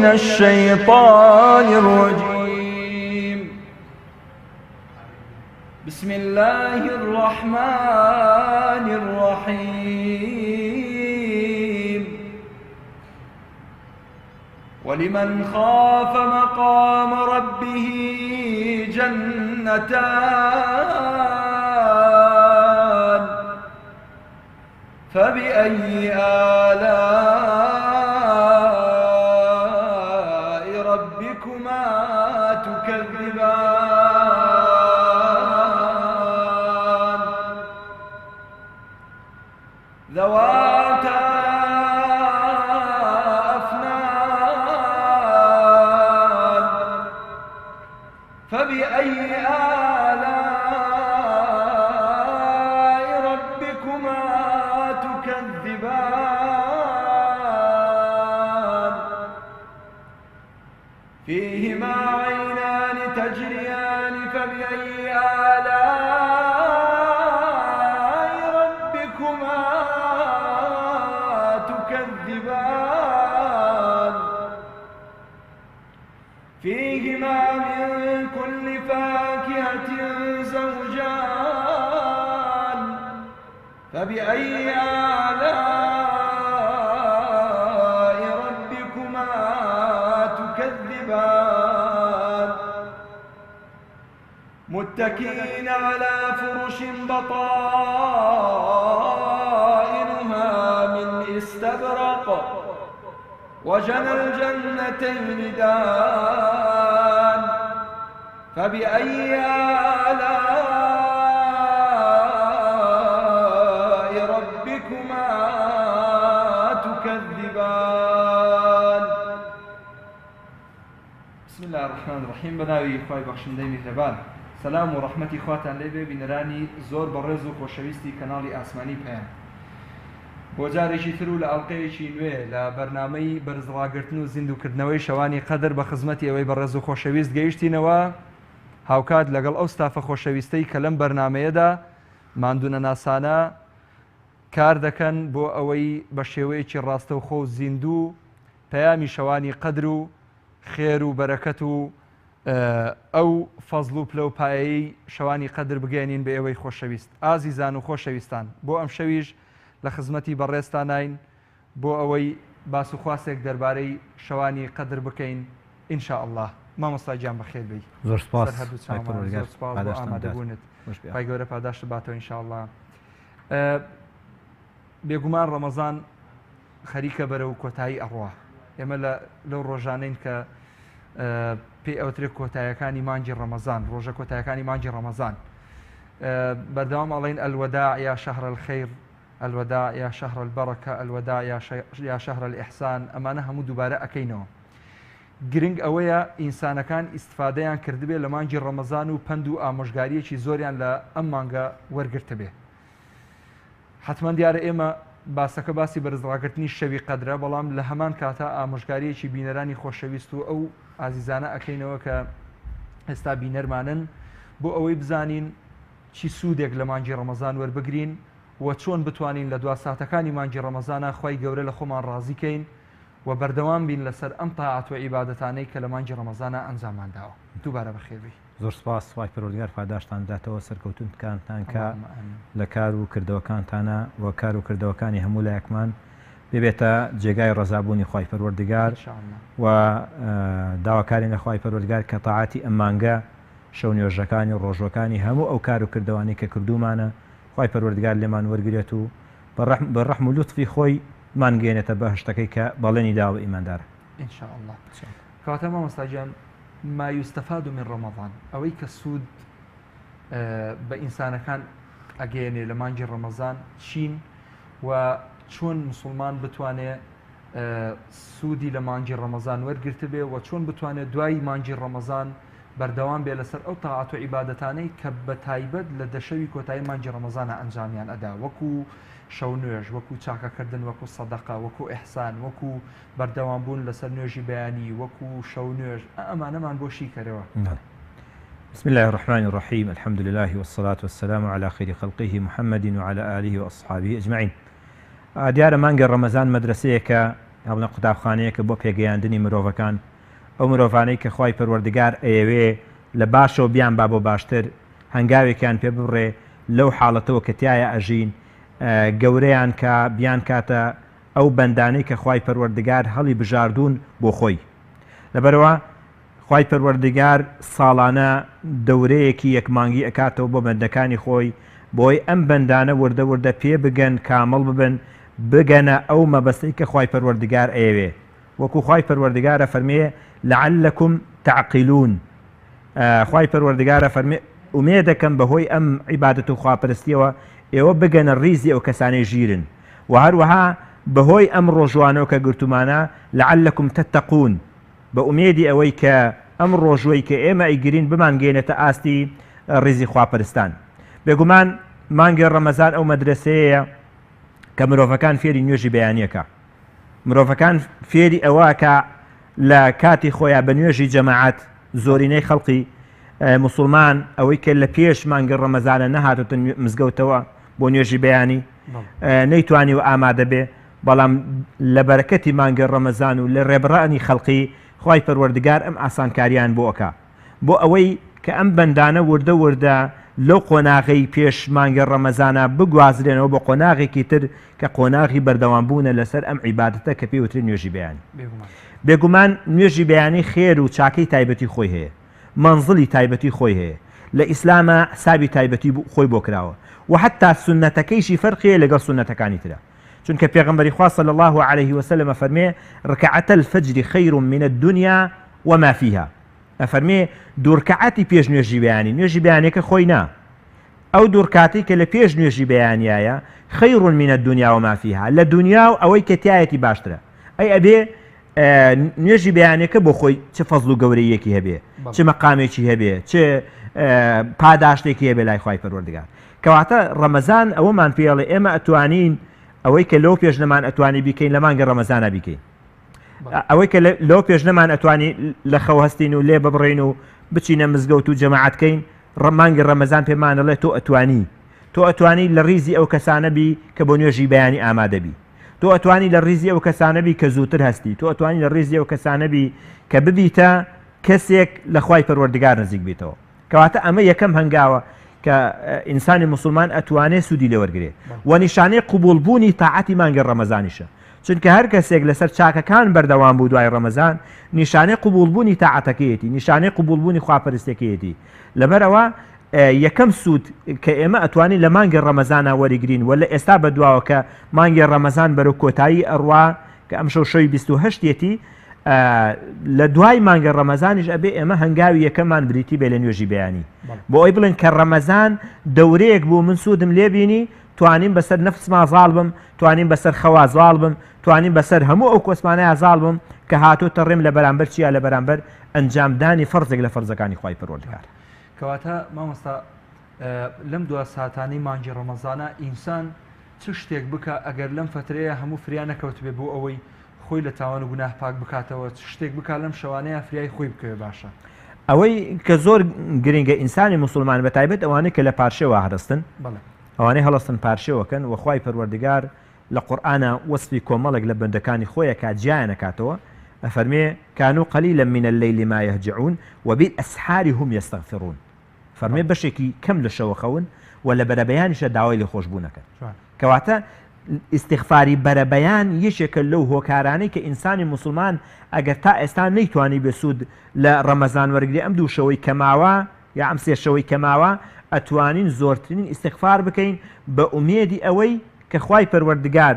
من الشيطان الرجيم. بسم الله الرحمن الرحيم. ولمن خاف مقام ربه جنتان فبأي آلاء ربكما تكذبان ذواتا أفنان فبأي آلاء ربكما تكذبان فيهما عينان تجريان فبأي آلاء ربكما تكذبان فيهما من كل فاكهة زوجان فبأي آلاء ربكما تكذبان متكئين على فرش بطائنها من استبرق وجنى الجنتين دان فبأي آلاء ربكما تكذبان. بسم الله الرحمن الرحيم. بناوي خوای بەخشندەی میهرەبان سەلام و ڕەحمەتی خواتان لێبێ بینەرانی زۆر بەڕێز و خۆشەویستی کەناڵی ئاسمانی پەیام. بۆ جارێکی تر و لە ئەڵلقەیەکی نوێ لە بەرنامەی بەرزڕاگرتن و زیندوکردنەوەی شەوانی قەدر بە خزمەتی ئەوەی بەڕێز و خۆشەویست گەیشتینەوە هاوکات لەگەڵ ئەو ستافە خۆشەویستەی کە لەم بەرنمەیەدا ماندوونە ناسانە کار دەکەن بۆ ئەوەی بە شێوەیەکی ڕاستەوخۆ و زیندوو پەیامی شەوانی قەدر و خێر و بەرەکەت و ئەو فەزڵ و پلە و پایەی شەوانی قەدر بگەێنین بە ئێوەی خۆشەویست. ئازیزان و خۆشەویستان، بۆ ئەم شەویش لە خزمەتی بەڕێزتان ناین بۆ ئەوەی باس و خواسێک دەربارەی شەوانی قەدر بکەین ئینشاء الله. مامۆستا گیان بەخێر بی. زۆر سپاس ئامادەبوونت. پای گەورە پاداشت باتەوە ئینشاء الله. بێگومان ڕەمەزان خەریکە بەرە و کۆتایی ئەڕوا. ئێمە لەو ڕۆژانەین کە پێی ئەوترێک کۆتایەکانی مانگی ڕەمەزان، ڕۆژە کۆتایەکانی مانگی ڕەمەزان. بەردەوام ئەڵێن ئەلوەداع یا شەهر الخەیر، الوداع يا شهر البركة، الوداع يا شهر الإحسان. ئەمانە هەموو دووبارە ئەەکەینەوە. گرنگ ئەوەیە ئینسانەکان ئیسفادەیان کردبێ لە مانگی ڕەمەزان و پند و ئامۆژگاریەکی زۆریان لە ئەم مانگە وەرگرتە بێ. حتمما دیارە ئێمە باسەکە باسی بەرزڕاگرتنی شەوی قەدرە، بەڵام لە هەمان کاتە ئامۆژگاریەکی بینەرانی خۆشەویست و ئەو ئازیزانە ئەەکەینەوە کە ئێستا بینەرمانن بۆ ئەوەی بزانین چی سوودێک لە مانگی ڕەمەزان وەربگرین و چۆن بتوانین لە دوا ساتەکانی مانگی ڕەمەزانە خوای گەورە لە خۆمان ڕازیکەین و بەردەوام بین لەسەر ئەم تاعات و عیبادەتانەی کە لە مانگی ڕەمەزانە ئەنجامانداوە. دووبارە بەخێربی. زۆر سپاس. خوای پەروەردگار پاداشتان داتەوە سەرکەوتونتان کە لە کار و کردەوەکانتانە و کار و کردەوەکانی هەموو لایەکمان ببێتە جێگای ڕەزابوونی خوای پەروەردگار و داواکارین لە خوای پەروەردگار کە تاعاتی ئەم مانگە شەو نوێژەکانی و ڕۆژەکانی هەموو ئەو کار و کردەوانی کە کردومانە خوای پەروەردگار لێمان وەرگێت و بە ڕەحم و لوتفی خۆی مانگەێنێتە بەهشتەکەی کە بەڵێنی داوە ئیماندارە ئینشاء الله. کەواتە مامۆستا گیان ما یوستەفاد من ڕەمەضان، ئەوەی کە سوود بە ئینسانەکان ئەگەێنێ لە مانگی ڕەمەزان چین و چۆن مسلمان بتوانێت سوودی لە مانگی ڕەمەزان وەرگرتە بێ و چۆن بتوانێت دوای مانگی ڕەمەزان بەردەوام بێ لەسەر ئەو تاعات و عیبادەتانەی کە بە تایبەت لە دەشەوی کۆتایی مانگی ڕەمەزانە ئەنجامیان ئەدا، وەکو شەو نوێژ، وەکو چاکەکردن، وەکو سەدەقە، وەکو ئیحسان، وەکو بەردەوامبوون لەسەر نوێژی بەیانی، وەکو شەو نوێژ، ئەمانەمان بۆ شیکەرەوە. بسم الله الرحمن الرحيم. الحمد لله والصلاة والسلام على خير خلقه محمد وعلى آله وأصحابه أجمعين. دیارە مانگە ڕەمەزان مەدرسەیەکە یا بڵێن قوتابخانەیەکە بۆ پێگەیاندنی مرۆڤەکان ئەو مرۆڤانەی کە خی پەروەردگار ئەیەوێ لە باشەوە بیان با بۆ باشتر هەنگاوێکیان پێ بڕێ لەو حاڵەتەوە کە تایە ئەژین گەورەیان کە بیان کاتە ئەو بەندانەی کە خی پەروەردگار هەڵی بژاردوون بۆ خۆی لەبەرەوە خی پەروەردگار ساڵانە دەورەیەکی یەکمانگی ئەکاتەوە بۆ بەندەکانی خۆی بۆی ئەم بەندانە وردە وردە پێ بگەن کامەڵ ببن بگەنە ئەو مەبەستەی کە خی پەروەردگار ئەیەوێ وەکو خی پەروەردگارە فەرمێ لعلكم تعقلون خی پەروەردگارە فەرمێ ئومێ دەکەم بەهۆی ئەم عیبادەت و خواپەرستیەوە ئێوە بگەنە ڕیزی ئەو کەسانەی ژیرن و هەروەها بەهۆی ئەم ڕۆژوانەوە کە گرتومانە لعلكم تتقون بە ئومێدی ئەوەی کە ئەم ڕۆژوەی کە ئێمە ئەیگرین بمانگەێنێتە ئاستی ڕیزی خواپەرستان بێگومان مانگی ڕەمەزان ئەو مەدرسەیە کە مرۆڤەکان فێری نوێژی بەیانیەکە مرۆڤەکان فێری ئەوەکە لە کاتی خۆیان بە نوێژی جەماعەت زۆرینەی خەڵقی مسلمان ئەوەی کە لە پێش مانگی ڕەمەزانە نەهاتوتن مزگەوتەوە بۆ نوێژی بەیانی نەیتوانی و ئامادە بێ بەڵام لە بەرەکەتی مانگی ڕەمەزان و لە ڕێبڕانی خەڵقی خی پەروەردگار ئەم ئاسانکاریان بۆ ئەکا بۆ ئەوەی کە ئەم بەندانە وردە وردە لەو قۆناغی پێش مانگە ڕەمەزانە بگوازرێنەوە بە قۆناغێکی تر کە قۆناغی بەردەوام بوونە لەسەر ئەم عیبادەتە کە پێوتری نوێژی بەیانی بێگومان نوێژی بەیانی خێر و چاکەی تایبەتی خۆی هەیە منزڵی تایبەتی خۆی هەیە لە ئیسلامە حسابی تایبەتی خۆی بۆ کراوە و حتا سنەتەکەیشی فەرقیە لەگەڵ سنەتەکانی ترە چونکە پێغەمبەری خوا صلی الله عليه وسلم فەرمێ ڕکعەتە الفەجر خەیر من الدنيا وما فيها ئەفەرمێ دوورکەعەتی پێش نوێژی بەیانی نوێژی بەیانەکە خۆی نا ئەو دوورکاتی کە لە پێش نوێژی بەیانایە خەیر من الدنيا وما فيها لە دنیا و ئەوەی کە تایەتی باشترە ئەی ئەبێ نوێژی بەیانەکە بۆ خۆی چه فەزڵ و گەورەیەکی هەبێ چه مەقامێکی هەبێ چه پاداشتێکی هەبێ لای خی پەروەردگار کەواتە ڕەمەزان ئەوەمان پێڵێ ئێمە ئەتوانین ئەوەی کە لەو پێش نەمان ئەتوانی بیکەین لە مانگە ڕەمەزانە بیکەین ئەوەی کە لەو پێش نەمان ئەتوانی لە خەو هەستین و لێ ببڕین و بچینە مزگەوت و جەماعەتکەین مانگە ڕەمەزان پێمانەڵێ تۆ ئەتوانی لە ریزی ئەو کەسانە بی کە بۆ نوێژی بەیانی ئامادەبی تۆ ئەتوانی لە ریزی ئەو کەسانەبی کە زووتر هەستی تۆ ئەتوانی لە ریزی ئەو کەسانەبی کە ببیتە کەسێک لە خوای پەروەردگار نزیک بیتەوە کەواتە ئەمە یەکەم هەنگاوە کە ئینسانی مسلمان ئەتوانێ سوودی لێوەرگێ و نیشانەی قبولبوونی تاعەتی مانگە ڕەمەزانیشە چونکە هەر کەسێک لەسەر چاکەکان بەردەوام بوو دوای ڕەمەزان نیشانەی قبولبوونی تاعەتەکەیەتی نیشانەی قبولبوونی خواپەرستەکەیەتی لەبەرەوە یەکەم سوود کە ئێمە ئەتوانین لە مانگی ڕەمەزانە وەریگرین و لە ئێستا بەدواوە کە مانگی ڕەمەزان بەرەو کۆتایی ئەڕوا کە ئەم شەوی 28ێتی لە دوای مانگە ڕەمەزانیش ئەبێ ئێمە هەنگاوی یەکەمان بریتی بێ لە نوێژی بەیانی بۆ ئەوی بڵێن کە ڕەمەزان دەورەیەک بوو من سوودم لێبینی توانین بەسەر نەفسما زاڵ بم توانین بەسەر خەوا زاڵ بم توانین بەسەر هەموو ئەو کۆسمانەیە زاڵ بم کە هاتۆتە ڕێم لە بەرامبەر چیە لە بەرامبەر ئەنجامدانی فەرزێک لە فەرزەکانی خوای پەروەردگار کەواتە مامۆستا لەم دو ساتانی مانگی ڕەمەزانە ئینسان چ شتێک بکە ئەگەر لەم فترەیە هەموو فریان نەکەوت بێ بۆ ئەوەی خۆی لە تاوان و گوناه پاک بکاتەوە شتێک بک لەم شەوانەیە فریای خۆی بکەوێ باشە ئەوەی کە زۆر گرنگە ئینسانی مسلمان بە تایبەت ئەوانەی کە لە پارشەوە هەرستن ئەوانەی هەڵستن پارشەوەکەن و خوای پەروەردگار لە قورئانە وەسفی کۆمەڵێک لە بەندەکانی خۆیە کە جیایە نەکاتەوە ئەفەرمێ كانوا قليلا من الليل ما يهجعون وبالأسحار هم يستغفرون فەرمێ بەشێکی کەم لە شەوە خەون و لە بەرەبەیانیشە داوای لێ خۆشبوونەکەن کەواتە ئیستیغفاری بەرەبەیان یەکێکە لەو هۆکارانەی کە ئینسانی مسلمان ئەگەر تا ئێستا نەیتوانی بێسوود لە ڕەمەزان وەرگری ئەم دوو شەوەی کەماوە یا ئەم سێ شەوەی کەماوە ئەتوانین زۆرترین ئیستیغفار بکەین بە ئومێدی ئەوەی کە خوای پەروەردگار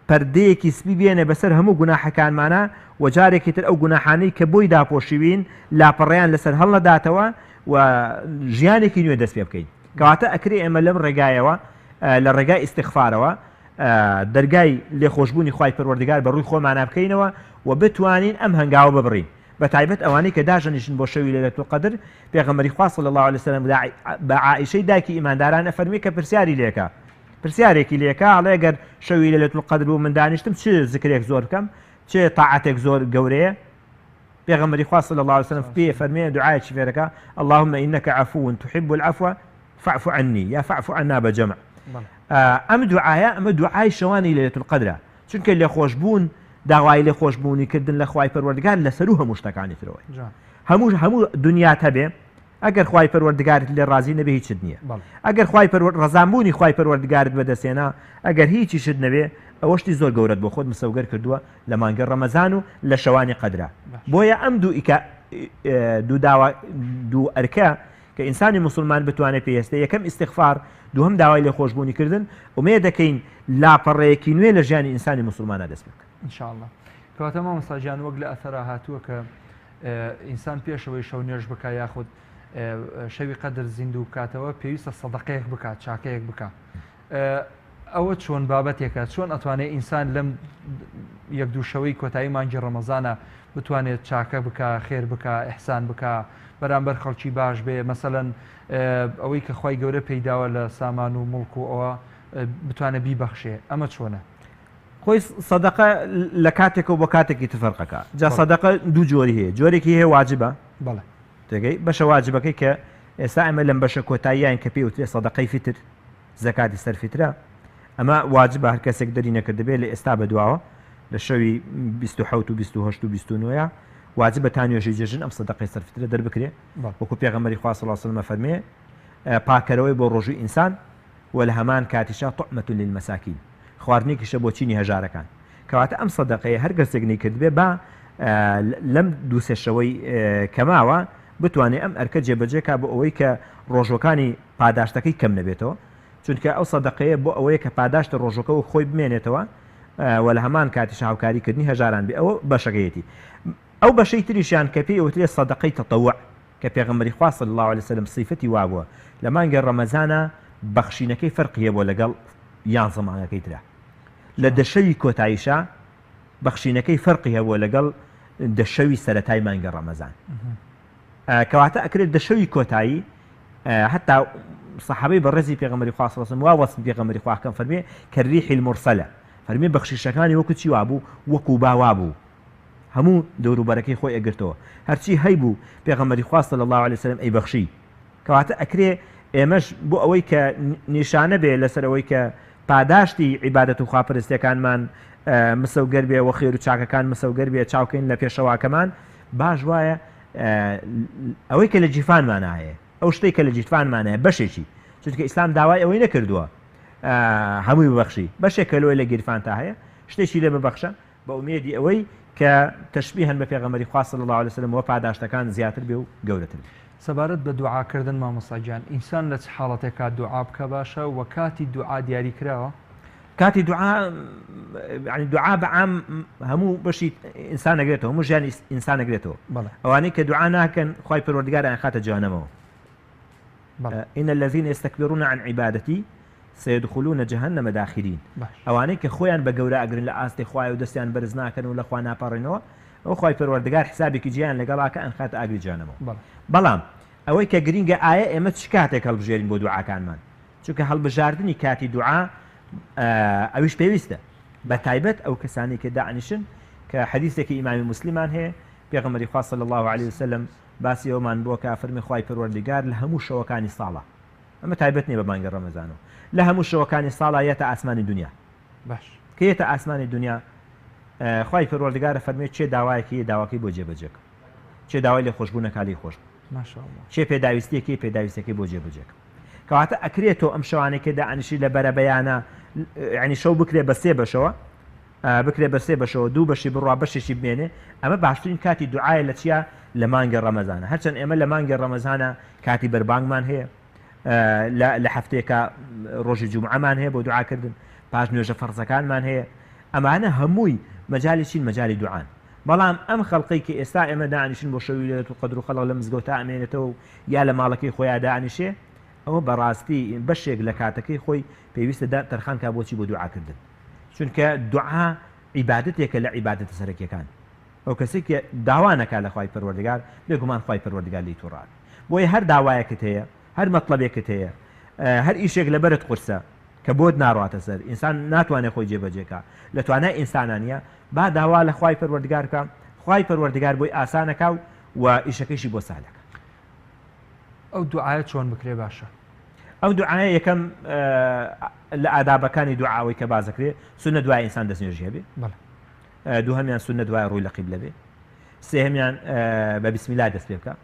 پەردەیەکی سپی بێنێ بەسەر هەموو گوناحەکانمانە و جارێکی تر ئەو گوناحانەی کە بۆی داپۆشیوین لاپەڕیان لەسەر هەڵ نەداتەوە و ژیانێکی نوێ دەست پێ بکەین کەواتە ئەکرێ ئێمە لەم ڕێگایەوە لە ڕێگای ئیستیغفارەوە دەرگای لێخۆشببوونی خوای پەروەردگار بە ڕووی خۆمانە بکەینەوە و بتوانین ئەم هەنگاوە ببڕین بە تایبەت ئەوانەی کە داژەنیشن بۆ شەوی لەیلەتول قەدر پێغەمبەری خوا صلی الله علیه وسلم بە عائیشەی دایکی ئیمانداران ئەفەرمێ کە پرسیارێکی لێکە ئەڵێ ئەگەر شەوی لەیلەتول قەدر بوو من دانیشتم چ زیکرێک زۆر بکەم چ تاعەتێک زۆر گەورەیە پێغەمبەری خوا صلی الله علیه وسلم پێ فەرمێ دوعایەکی فێرەکە اللهم إنك عفو تحب العفو فاعف عني یا فاعف عنا بجمع ئەم دوعایە ئەمە دوعای شەوانی لەیلەتول قەدرە چونکە لێخۆشبوون داوای لێ خۆشببوونیکردن لە خوای پەروەردگار لەسەر و هەموو شتەکانی ترەوەی هەموو دنیات هەبێ ئەگەر خوای پەروەردگارت لێ ڕازی نەبێ هیچت نییە ئەگەر ڕەزامبوونی خوای پەروەردگارت بەدەستێنا ئەگەر هیچی شت نەبێ ئەوەشتی زۆر گەورەت بۆ خۆت مسەوگەر کردووە لە مانگە ڕەمەزان و لە شەوانی قەدرا بۆیە ئەم دوو ئەرکە کە ئینسانی مسلمان بتوانێت پێویستە یەکەم ئیستیغفار دووهەم داوای لێ خۆشببوونی کردن ومێ دەکەین لاپەڕەیەکی نوێ لە ژیانی ئینسانی مسلمانە دەست بکە ئینشاءالله کەواتە مامۆستاجان وەک لە ئەثەرا هاتووە کە ئینسان پێشەوەی شەو نوێژ بکە یاخود شەوی قەدر زیندوو بکاتەوە پێویستە سەدەقەیەک بکات چاکەیەک بکە ئەوە چۆن بابەتێکە چۆن ئەتوانێت ئینسان لەم یەک دوو شەوەی کۆتایی مانگی ڕەمەزانە بتوانێت چاکە بکە خێر بکە ئیحسان بکە بەرامبەر خەڵکی باش بێ مەسەڵەن ئەوەی کە خوای گەورە پەیداوە لە سامان و مڵک و ئەوە بتوانێت بیبەخشێ ئەمە چۆنە خۆی سەدەقە لە کاتێکەوە بۆ کاتێکی تفەرقەکە جا سەدەقە دوو جۆری هەیە جۆرێکی هەیە واجبە بەڵێ تێگەی بەشە واجبەکەی کە ئێستا ئەمە لەم بەشە کۆتاییان کە پێوترێ سەدەقەی فیتر زەکاتی سەرفیترە ئەمە واجبە هەر کەسێک دەری نەکردبێت لە ئێستا بەدواوە لە شەوی 27 و 28 و 29 واجبە تا نوێژی جێژن ئەم سەدەقەی سەرفیترە دەربکرێ وەکو پێغەمبەری خوا صلی الله علیه و سلم فەرمێ پاکەرەوەی بۆ ڕۆژووی ئینسان و لە هەمان کاتیشا طعمة للمساکین خواردنێکیشە بۆ چینی هەژارەکان کەواتە ئەم سەدەقەیە هەر کەسێک نەیکردبێ با لەم دوو سێ شەوەی کەماوە بتوانێت ئەم ئەرکە جێبەجێکا بۆ ئەوەی کە ڕۆژەکانی پاداشتەکەی کەم نەبێتەوە چونکە ئەو سەدەقەیە بۆ ئەوەیە کە پاداشتە ڕۆژەکە و خۆی بمێنێتەوە و لە هەمان کاتیش هاوکاریکردنی هەژاران بێ ئەوە بەشەکەیەتی ئەو بەشەی تریشیان کە پێی ئەوترێ سەدەقەی تەطەوع کە پێغەمبەری خوا صلی الله علیه وسلم صیفەتی وابووە لە مانگە ڕەمەزانە بەخشینەکەی فەرقیە بۆ لەگەڵ یان زەمانەکەی ترە لە دەشەوی کۆتاییشا بەخشینەکەی فەرقی هەبووە لەگەڵ دەشەوی سەرەتای مانگە ڕەمەزان کەواتە ئەکرێت دەشەوی کۆتایی حتا صحابەی بەڕێزی پێغەمبەری خوا صلی الله علیه وسلم وا وەسم پێغەمبەری خوا کەم فەرمێ کەریحی المرسلە فەرمێ بەخشیشەکانی وەکو چی وابوو وەکو باوا بوو هەموو دەوروبەرەکەی خۆی ئەگرتەوە هەرچی هەیبوو پێغەمبەری خوا صلی الله علیه وسلم ئەیبەخشی کەواتە ئەکرێ ئێمەش بۆ ئەوەی کە نیشانە بێ لەسەر ئەوەی کە پاداشتی عیبادەت و خواپەرستیەکانمان مسەوگەر بێ و خێر و چاکەکان مسەوگەر بێ چاوکەین لە پێشەواکەمان باش وایە ئەوەی کە لە جیفانمان هەیە ئەو شتێک کە لە جیفانمانەیە بەشێکی چونکە ئیسلام داوای ئەوەی نەکردووە هەمووی ببەخشی بەشێک کە لۆی لە گیرفانتا هەیە شتێکی لێ ببەخشە بە ئومێدی ئەوەی کە تەشبیهەن بە پێغەمبەری خوا صلی الله علیه وسلم و پاداشتەکان زیاتر بێ و گەورەتر سەبارەت بە دوعاکردن مامۆستاجان ئینسان لە چ حاڵەتێکا دوعا بکە باشە و کاتی دوعا دیاری کراوە کاتی دوعا يعني دوعا بەعام هەموو بەشی ئینسان نەگرێتەوە هەموو ژیانی ئینسان نەگرێتەوە ئەوانەی کە دوعا ناکەن خوای پەروەردگاریان خاتە جەهەنەمەوە إن الذين يستكبرون عن عبادتي سيدخلون جهنم داخلين ئەوانەی کە خۆیان بە گەورە ئەگرن لە ئاستی خوای و دەستیان بەرز ناکەن و لە خوا ناپەڕێنەوە ئەو خوای پەروەردگار حسابێکی جیان لەگەڵاکە ئەن خاتە ئاگری جەهەنەمەوە بەڵام ئەوەی کە گرینگە ئایا ئێمە چ کاتێک هەڵبژێرین بۆ دوعاکانمان چونکە هەڵبژاردننی کاتی دوعا ئەویش پێویستە بە تایبەت ئەو کەسانی کە داعنیشن کە حەدیثێکی ئیمامی مسلمان هەیە پێغەمبەری خوا صلی الله علیه وسلم باسی ئەومان بۆ کە فەرمی خوای پەروەردگار لە هەموو شەوەکانی ساڵە ئەمە تایبەت نیە بە مانگە ڕەمەزانەوە لە هەموو شەوەکانی ساڵە یەتە ئاسمانی دنیا باش کە یەتە ئاسمانی دنیا خوای پەروەردگارە فەرمێ چێ داوایەکی داواکەی بۆ جێبەجێک چێ داوای لێ خۆشبوونەکە لێ خۆش چێ پێداویستیەکی پێداویستەکەی بۆ جێبەجێک کەواتە ئەکرێتەوە ئەم شەوانێکی داعنیشی لە بەرە بەیانە ینی شەو بکرێ بە سێ بەشەوە بکرێ بە سێ بەشەوە دوو بەشی بڕوا بەشێکی بمێنێ ئەمە باشترین کاتی دوعایە لە چیە لە مانگە ڕەمەزانە هەرچەند ئێمە لە مانگە ڕەمەزانە کاتی بەربانگمان هەیە لە هەفتەیەکە ڕۆژی جومعەمان هەیە بۆ دوعاکردن پاش نوێژە فەرزەکانمان هەیە ئەمانە هەمووی مەجالی چین مەجالی دوعان بەڵام ئەم خەڵقی کە ئێستا ئێمە داعنیشن بۆ شەوی لێرەت و قەدر و خەڵق لە مزگەوتا ئەمێنێتەوە یا لە ماڵەکەی خۆیان داعنیشێ ئەوە بەڕاستی بەشێک لە کاتەکەی خۆی پێویستە تەرخان کا بۆچی بۆ دوعاکردن چونکە دوعا عیبادەتێکە لە عیبادەتە سەرەکیەکان ئەو کەسێک کە داوانەکە لە خوای پەروەردگار بێگومان خوای پەروەردگار لی تووڕات بۆیە هەر داوایەکت هەیە هەر مەطلبێکت هەیە هەر ئیشێک لەبەرت قورسە کە بۆت ناڕاتە سەر ئینسان ناتوانێت خۆی جێبەجێکە لە توانای ئینسانانیە با داوا لە خوای پەروەردگار بکە خوای پەروەردگار بۆی ئاسانەکە و ئیشەکەیشی بۆ سادەکە ئەو دوعایە چۆن بکرێ باشە ئەو دوعایە یەکەم لە ئادابەکانی دوعاوی کە بازەکرێ سونە دوای ئینسان دەستنوێژی هەبێ دووهەمیان سونە دوای ڕووی لە قیبلە بێ، سێهەمیان بە بسمیلا دەست پێ بکە،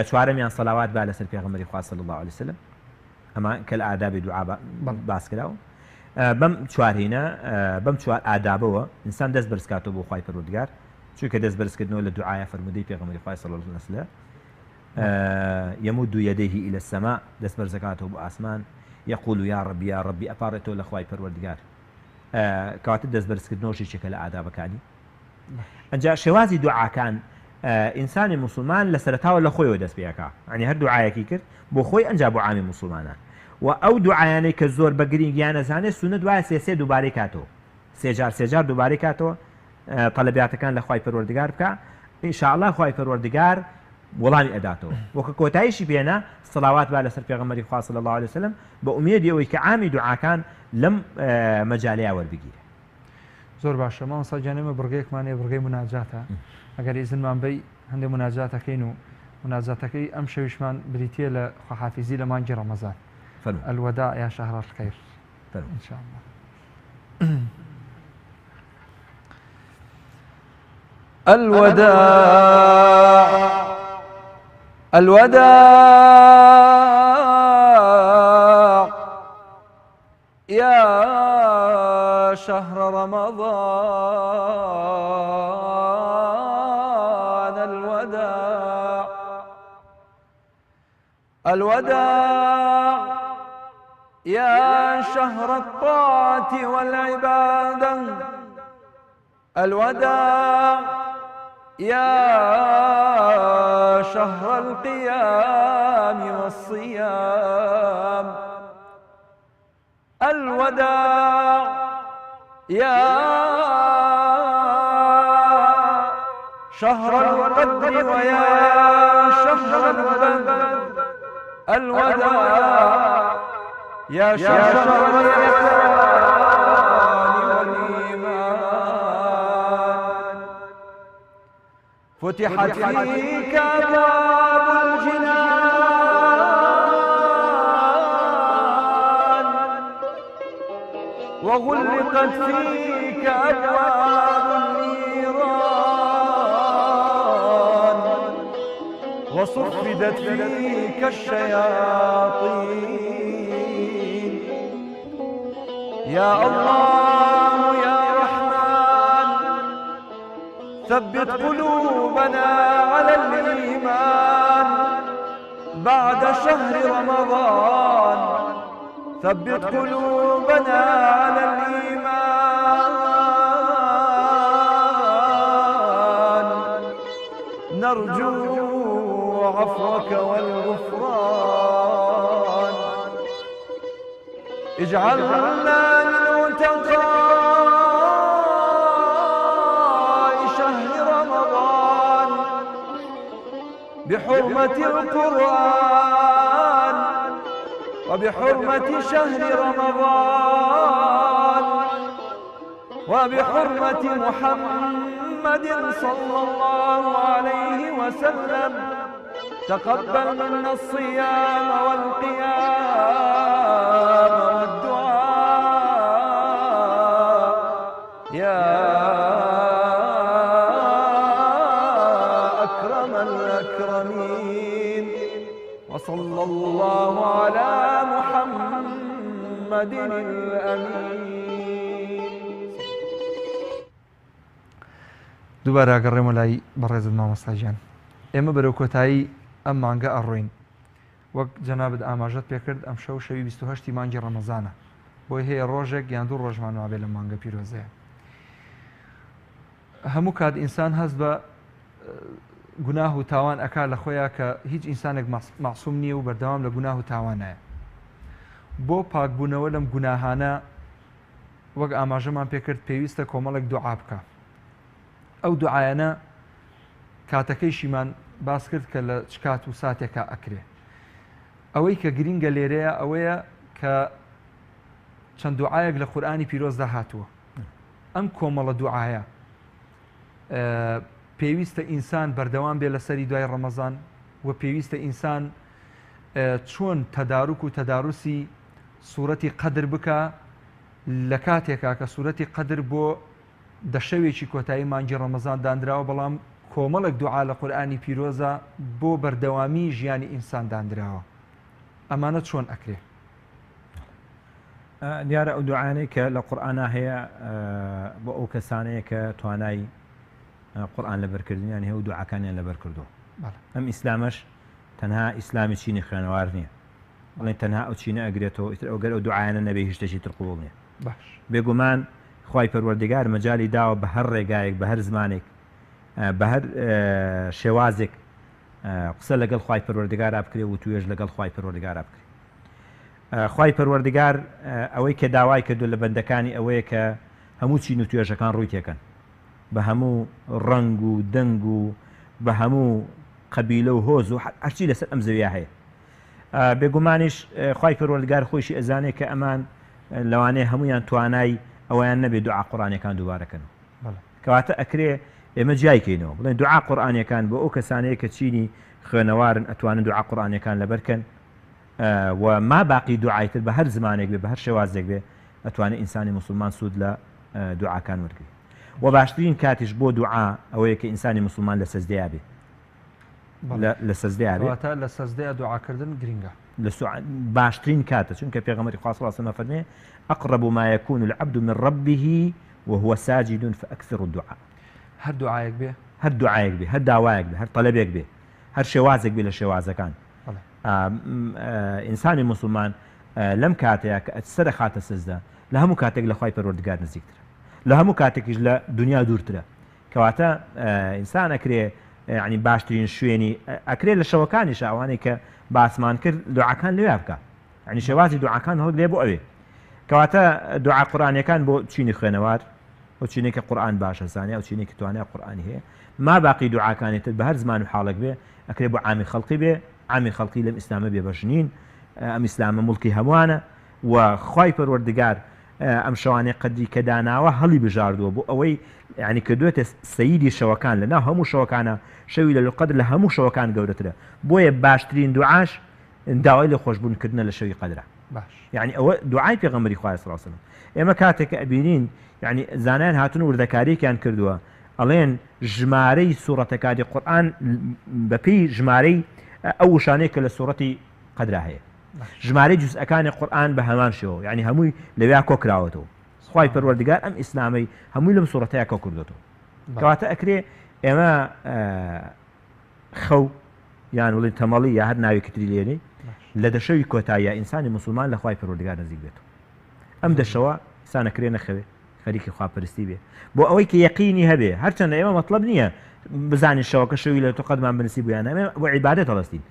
چوارەمیان سەلاوات با لەسەر پێغەمبەری خوا صلی الله عليه وسلم، ئەمە کە لە ئادابی دوعا باس کراوە. بەم چوارهینە بەم چوار ئادابەوە ئینسان دەست بەرزکاتەوە بۆ خوای پەروەردگار، چونکە دەست بەرزکردنەوە لە دوعایە فەرمودەی پێغەمبەری خوا صلی الله عليه وسلم يمد يديه إلى السماء دەست بەرزەکاتەوە بۆ ئاسمان، يقول يا ربي يا ربي ئەپارێتەوە لە خوای پەروەردگار، کەواتە دەست بەرزکردنەوەشێکە لە ئادابەکانی. ئەنجا شێوازی دوعاکان ئینسانی مسلمان لە سەرەتاوە لە خۆیەوە دەست پێەکە، ینی هەر دوعایەکی کرد بۆ خۆی ئەنجا بۆ عامی مسلمانان، و ئەو دوعایانەی کە زۆر بە گرنگیان ئەزانێت سونە دوایە سێ دووبارەی کاتەوە، سێجار دووبارەی کاتەوە تەلەبیاتەکان لە خوای پەروەردگار بکە، ئینشاءالله خوای پەروەردگار وەڵامی ئەداتەوە. وەکە کۆتاییشی پێێنە سەڵاوات با لەسەر پێغەمبەری خوا صلی الله عليه وسلم بە ئومێدی ئەوەی کە عامی دوعاکان لەم مەجالەیە وەربگیرە. زۆر باشە مامۆستا گیان ئێمە بڕگەیەکمانەیە بڕگەی مناجاتە، ئەگەر ئیزنمان بەی هەندێک مناجاتەکەین و مناجاتەکەی ئەم شەویشمان بریتە لە خواحافیزی لە مانگی ڕەمەزان. الوداع يا شهر الخير إن شاء الله. الوداع يا شهر رمضان، الوداع يا شهر الطاعة والعبادة، الوداع يا شهر القيام والصيام، الوداع يا شهر القدر ويا شهر البدر، الوداع يا شهر الإحسان والإيمان، فتحت فيك أبواب الجنان، وغلقت فيك أبواب النيران، وصفدت فيك الشياطين. يا الله يا رحمن ثبت قلوبنا على الإيمان بعد شهر رمضان، ثبت قلوبنا على الإيمان، نرجو عفوك والغفران، اجعلنا من عتقاء شهر رمضان بحرمة القرآن وبحرمة شهر رمضان وبحرمة محمد صلى الله عليه وسلم. تقبل منا الصيام والقيام والدعاء يا أكرم الأكرمين، وصلى الله على محمد الأمين. دوباره گەڕێمە لای بەڕێزت مامۆستاجیان، ئێمە بەرەو کۆتایی ئەم مانگە ئەڕۆین. وەک جەنابەت ئاماژەت پێکرد ئەم شەو شەوی 28 مانگی ڕەمەزانە، بۆی هەیە ڕۆژێک یان دوو ڕۆژمان وابێ لە مانگە پیرۆزەیە. هەموو کات ئینسان هەست بە گوناه و تاوان ئەکا لە خۆیان کە هیچ ئینسانێک مەعسووم نییە و بەردەوام لە گوناه و تاوانایە. بۆ پاکبوونەوە لەم گوناهانە وەک ئاماژەمان پێکرد پێویستە کۆمەڵێک دوعا بکە. ئەو دوعایانە کاتەکەیشیمان باس کرد کە لە چ کات و ساتێکە ئەکرێ. ئەوەی کە گرینگە لێرەیە ئەوەیە کە چەند دوعایەک لە قورئانی پیرۆزدا هاتووە. ئەم کۆمەڵە دوعایە پێویستە ئینسان بەردەوام بێ لەسەری دوای ڕەمەزان، و پێویستە ئینسان چۆن تەداروک و تەداروسی سوورەتی قەدر بکە لە کاتێکا کە سوورەتی قەدر بۆ دەشەوێکی کۆتایی مانگی ڕەمەزان دانراوە بەڵام کۆمەڵک دوعا لە قورئانی پیرۆزە بۆ بەردەوامی ژیانی ئینسان دانراوە ئەمانە چۆن ئەکرێ؟ دیارە ئەو دوعانەی کە لە قورئانە هەیە بۆ ئەو کەسانەیە کە توانای قورئان لەبەرکردنیان هەیە و دوعاکانیان لەبەر کردو. ئەم ئیسلامەش تەنها ئیسلامی چینی خوێنەوار نییە، بڵێن تەنها ئەو چینە ئەگرێتەوە ئیتر ئەوگەر ئەو دوعایانە نەبێ هیچ شتێکی تر قبوڵ نییە. بێگومان خوای پەروەردگار مەجالی داوە بە هەر ڕێگایەک بە هەر زمانێک بە هەر شێوازێک قسە لەگەڵ خوای پەروەردگارا بکرێ و توێژ لەگەڵ خوای پەروەردگارا بکرێ. خوای پەروەردگار ئەوەی کە داوای کردو لە بەندەکانی ئەوەیە کە هەموو چین و توێژەکان ڕووی تێکەن بە هەموو ڕنگ و دەنگ و بە هەموو قەبیلە و هۆز و هەرچی لەسەر ئەم زەویە هەیە. بێگومانیش خوای پەروەردگار خۆشی ئەزانێ کە ئەمان لەوانەیە هەمویان توانای ئەویان نەبێ دوعا قورئانیەکان دووبارەکەن. کەواتە ئەکرێ ئێمە جایکەینەوە بڵێن دوعا قورئانیەکان بۆ ئەو کەسانەیە کە چینی خوێنەوارن ئەتوانن دوعا قورئانیەکان لەبەرکەن و ما باقی دوعایتر بە هەر زمانێک بێ بە هەر شێوازێک بێ ئەتوانێت ئینسانی مسلمان سوود لە دوعاکان وەرگێ. و باشترین کاتیش بۆ دوعا ئەوەیە کە ئینسانی مسلمان لە سەجدەیە بێ لە سەجدەیە بێ لە سەجدەیە دوعاکردن گرنگە باشترین کاتە چونکە پێغەمبەری خوا صلی الله علیه و سلم فەرمێ أقرب ما يكون العبد من ربه وهو ساجد فأكثر الدعاء. هەر دوعایەک بێ هەر دوعایەک بێ هەر داوایەک بێ هەر طلبێک بێ هەر شێوازێک بێ لە شێوازەکان. ئینسانی مسلمان لەم کاتەیە کە ئەسەر خاتە سەجدە لە هەموو کاتێک لە خوای پەروەردگار نزیکترە، لە هەموو کاتێکیش لە دنیا دوورترە. کەواتە ئینسان ئەکرێ یعنی باشترین شوێنی ئەکرێ لە شەوەکانیش ئەوانەی کە باسمان کرد دوعاکان لەوێ بکە، یعنی شێوازی دوعاکان هەڵ لێ بۆ ئەوێ. کەواتە دوعا قورئانیەکان بۆ چینی خوێنەوار ئەو چینێکە قورئان باشە زانێ ئەو چینێکی توانای قورئانی هەیە ما باقی دوعاکانی تر بە هەر زمان و حاڵێک بێ ئەکرێ بۆ عامی خەڵقی بێ، عامی خەڵقی لەم ئیسلامە بێبەشنین، ئەم ئیسلامە موڵکی هەمووانە و خوای پەروەردگار ئەم شەوانەی قەدری کە داناوە هەڵی بژاردووە بۆ ئەوەی یعنی کردوێتە سەییدی شەوەکان لەناو هەموو شەوەکانە شەوی لەیلەتول قەدر لە هەموو شەوەکان گەورەترە، بۆیە باشترین دوعاش داوای لە خۆشبوونکردنە لە شەوی قەدرە. يعني ئەوە دوعای پێغەمبەری خوا صلی الله علیه و سلم. ئێمە کاتێک کە ئەبینین یعنی زانایان هاتون وردەکارییان کردووە ئەڵێن ژمارەی سوورەتەکانی قورئان بەپێی ژمارەی ئەو وشانەیە کە لە سوورەتی قەدرا هەیە، ژمارەی جوزئەکانی قورئان بە هەمان شێوە یعنی هەمووی لەوێ کۆکراوەتەوە. خوای پەروەردگار ئەم ئیسلامەی هەمووی لەم سوورەتەیە کۆ کردوێتەوە. کەواتە ئەکرێ ئێمە خەو یان وڵی تەمەڵی یا هەر ناوی کتری لێنی لە دەشەوی کۆتاییە ئینسانی مسلمان لە خوای پەروەردگار نزیک بێتەوە. ئەم دەشەوە ئینسانەکرێ نەخەوێ خەریکی خواپەرستی بێ بۆ ئەوەی کە یەقینی هەبێ هەرچەندە ئێمە مەطلب نییە بزانین شەوەکە شەوی لەیلەتول قەدرمان بنووسی بوویان ئەمە بۆ عیبادەت هەڵەستین،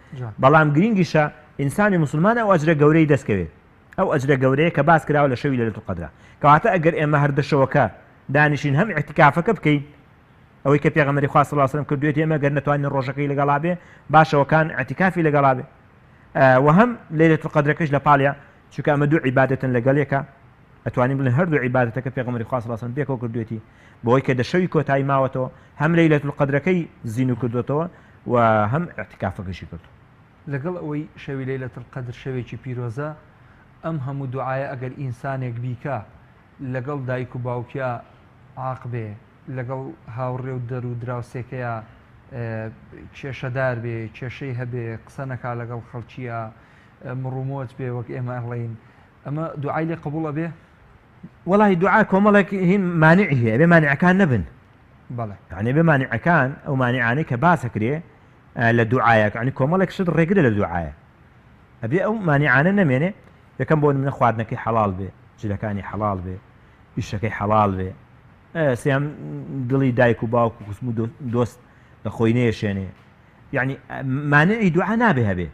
بەڵام گرنگیشە ئینسانی مسلمان ئەو ئەجرە گەورەی دەستکەوێت، ئەو ئەجرە گەورەیە کە باس کراوە لە شەوی لەیلەتول قەدرە. کەواتە ئەگەر ئێمە هەر دەشەوەکە دانیشین هەم ئیعتیکافەکە بکەین ئەوەی کە پێغەمبەری خوا صلی الله علیه و سلم کردوێت ئێمە گەر نەتوانین ڕۆژەکەی لەگەڵا بێ باشەوەکان ئیعتیکافی لەگەڵا بێ وهم ليلة القدر كش لباليا شو كأم دو عبادة لقاليكا أتواني من هردو عبادتك في غمر خاص الله صن بيكو كردوتي بوي كده شوي كوتاي ماوتو هم ليلة القدر كي زينو كردوتو وهم اعتكافك شي كردو لقل أوي شوي ليلة القدر شوي شي بيروزا أم هم دعاء أجر إنسان يكبيكا لقل دايكو باوكيا عاقبه لقل هاوري ودر ودراوسيكيا کێشەدار بێ کێشەی هەبێ قسە نەکا لەگەڵ خەڵکیە مڕومۆت بێ وەک ئێمە ئەڵێین ئەمە دوعای لێ قبوڵە بێ؟ وەڵی دوعا کۆمەڵێک هین مانعی هەیە بێ مانعەکان نەبن بەڵێ یعنی بێ مانعەکان ئەو مانعانەی کە باسەکرێ لە دوعایەک یعنی کۆمەڵێک شت ڕێگرە لە دوعایە ئەبێ ئەو مانعانە نەمێنێ یەکەم بۆ منە خواردنەکەی حەڵاڵ بێ جلەکانی حەڵاڵ بێ ئیشەکەی حەڵاڵ بێ سێم دڵی دایک و باوک و قسم و دۆست لە خۆی نێشێنێ یعنی مانعی دوعا نابێ هەبێ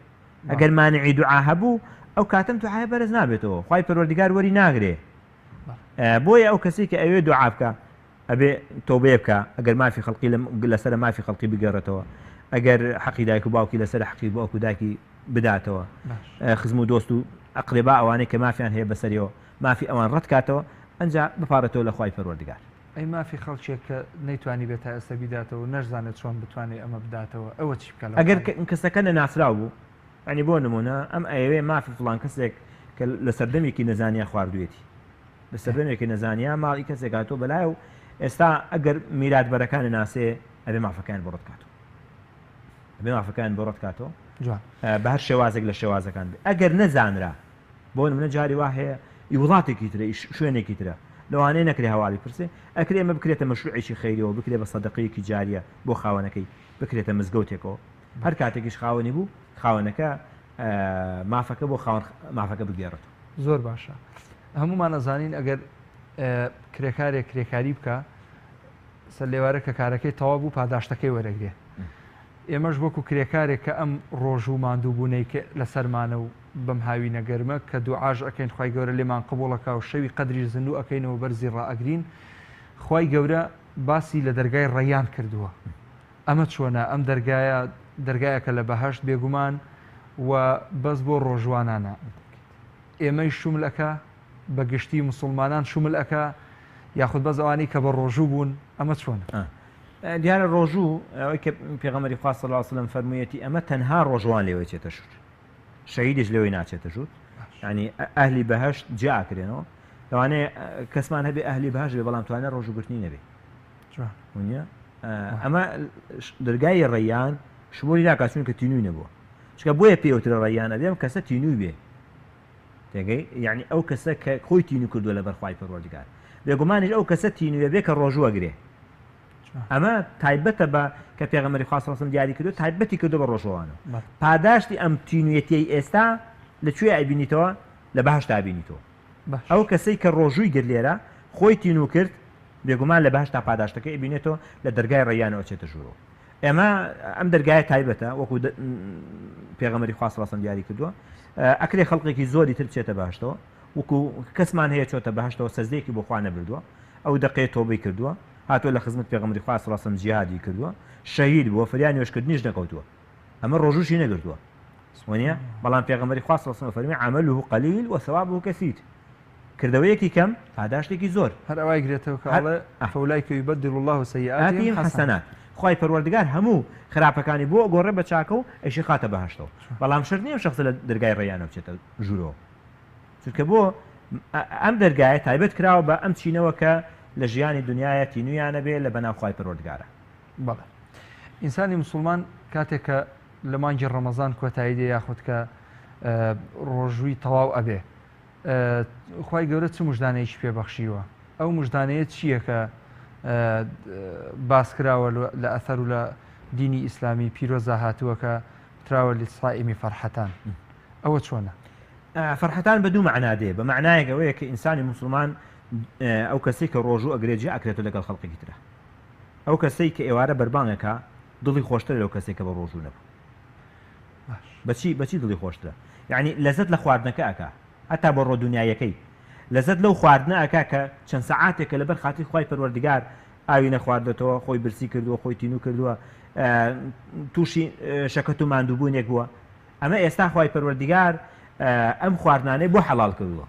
ئەگەر مانعی دوعا هەبوو ئەو کاتەم دوعای بەرز نابێتەوە خوای پەروەردگار وەری ناگرێ بۆیە ئەو کەسی کە ئەوێ دوعا بکە ئەبێ تۆبێ بکە ئەگەر مافی خەڵقی لەسەر مافی خەڵقی بگەڕێتەوە ئەگەر حەقی دایک و باوکی لەسەر حەقی باوک و دایکی بداتەوە خزم و دۆست و ئەقرێبا ئەوانەی کە مافیان هەیە بەسەریەوە مافی ئەوان ڕەت کاتەوە ئەنجا بپارێتەوە لە خوای پەروەردگار. ئەی مافی خەڵکێک کە نەیتوانی بێت تا ئێستا بیداتەوە نەشزانێت چۆن بتوانێت ئەمە بداتەوە ئەوە چی بکە ئەگەر کەسەکە نەناسراو بوو ئەنی بۆ نمونە ئەم ئەوێ مافی فڵان کەسێک کە لە سەردەمێکی نەزانیا خواردوێتی لە سەردەمێکی نەزانیا ماڵی کەسێک هاتۆ بەلای و ئێستا ئەگەر میراتبەرەکانی ناسێ ئەبێ مافەکان بۆ ڕەت کاتەوە ئەبێ مافەکان بۆ ڕەت کاتەوە بە هەر شێوازێک لە شێوازەکان بێ ئەگەر نەزانرا بۆ منە جاری وا هەیە وڵاتێکی ترە شوێنێکی ترە لەوانەیە نەکرێ هەواڵی پرسێ ئەکرێ ئەمە بکرێتە مەشروعێکی خەیریەوە بکرێ بە سەدەقەیەکی جاریە بۆ خاوەنەکەی بکرێتە مزگەوتێکەوە هەر کاتێکیش خاوەنی بوو خاوەنەکە مافەکە بۆ مافەکە بگێڕێت زۆر باشە هەمومان نەزانین ئەگەر کرێکارێک کرێکاری بکە سەر لێوارە کە کارەکەی تەواو بوو پاداشتەکەی وەرەگرێ ئێمەش وەکو کرێکارێک کە ئەم ڕۆژ و ماندووبوونەی لەسەرمانە و بەم هاوی نەگەرمە کە دوعاژ ئەەکەین خی گەورە لێمان قبولەکە و شەوی قەدری زیندوو ئەەکەینەوە بەرزی ڕائەگرین خی گەورە باسی لە دەرگای ڕەیان کردووە ئەمە چۆنە ئەم دەرگایەکە لە بەهشت بێگومان و بەس بۆ ڕۆژوانانە ئێمەی شوملەکە بە گشتی مسلمانان شوملەکە یاخود بەز ئەوانی کە بە ڕۆژوو بوون ئەمە چۆن دیارە ڕۆژوو ئەوەی کە پێغەمبەری خوا صلی الله علیه و سلم فەرموویەتی ئەمە تەنها ڕۆژوان لێوە چێتە ژوور شەهیدیش لێوەی ناچێتە ژوور یعنی ئەهلی بەهشت جاکرێنەوە لەوانەیە کەسمان هەبێ ئەهلی بەهشت بێ بەڵام توانێت ڕۆژوگرتنی نەبێ ئەمە دەرگای ڕەیان شمولی ناکات چونکە تینووی نەبووە چکە بۆیە پێوترە ڕەیانە بێم کەسە تینووی بێ تێگەی یعنی ئەو کەسە کە خۆی تینو کردووە لە بەرخوای پەروەردگار بێگومانیش ئەو کەسە تینوێ بێ کە ڕۆژوەگرێ ئەمە تایبەتە بە کە پێغەمبەری خوا صلی الله علیه و سلم دیاری کردو تایبەتی کردو بە ڕۆژوانە پاداشتی ئەم تینوێتی ئێستا لەکوێ ئەبینیتەوە لە بەهشت ئابینیتەوە ئەو کەسەی کە ڕۆژووی گر لێرە خۆی تینو کرد بێگومان لە بەهشتا پاداشتەکەی ئەبینێتەوە لە دەرگای ڕەیانەوە چێتە ژوورەوە ئێمە ئەم دەرگایە تایبەتە وەکو پێغەمبەری خوا صلی الله علیه و سلم دیاری کردووە ئەکرێ خەڵقێکی زۆری تر بچێتە بەهشتەوە وەکو کەسمان هەیە چۆتە بەهشتەوە سەجدەیەکی بۆ خوا نەبردووە ئەو دقەیە تۆبەی کردووە هاتووە لە خزمەت پێغەمبەری خوا صلی الله علیه و سلم جیهادی کردووە شەهید بووە فریانی وێشکردنیش نەکەوتووە ئەمە ڕۆژوشی نەگرتووە وانە بەڵام پێغەمبەری خوا صلی الله علیه و سلم فەرمی عمله قلیل وثوابه كثير کردەوەیەکی کەم پاداشتێکی زۆر هەر ئەوای گرێتەوە کاڵە فەولایکە یبەدل الله سەیئاتیهم حەسەنات خی پەروەردگار هەموو خراپەکانی بۆ گۆڕێ بە چاکە و ئەیشی خاتە بەهشتەوە بەڵام شەرت نییە شخص لە دەرگای ڕەیانە بچێتە ژوورەوە چونکە بۆ ئەم دەرگایە تایبەت کراوە بە ئەم چینەوە کە لە ژیانی دنیاە تینویانە بێ لە بەناو خی پەروەردگارە بەڵێ ئینسانی مسلمان کاتێک کە لە مانگی ڕەمەزان کۆتایی دێ یاخود کە ڕۆژووی تەواو ئەبێ خی گەورە چ مژدانەیەکی پێبەخشیوە ئەو مژدانەیە چییە کە باس کراوە لە ئەثەر و لە دینی ئیسلامی پیرۆزە هاتووە کە تراوە لسائمی فەرحەتان ئەوە چۆنە فەرحەتان بە دوو معنادێ بە معنایەک ئەوەیە کە ئینسانی مسلمان ئەو کەسی کە ڕۆژوو ئەگرێجی ئەکرێتە لەگەڵ خەڵقێکی ترە ئەو کەسەی کە ئێوارە بەربانەکە دڵی خۆشتر لەو کەسێک کە بە ڕۆژوو نەبوو بەچی دڵی خۆشترە یعنی لەزەت لە خواردنەکە ئەکا هەتا بۆ ڕۆ دنیایەکەی لەزەت لەو خواردنە ئەکا کە چەند سەعاتێکە لەبەر خاتی خی پەروەردگار ئاوی نەخواردێتەوە خۆی برسی کردووە خۆی تینو کردووە تووشی شەکەت و ماندووبوونێک بووە ئەمە ئێستا خی پەروەردگار ئەم خواردنانەی بۆ حەڵال کردووە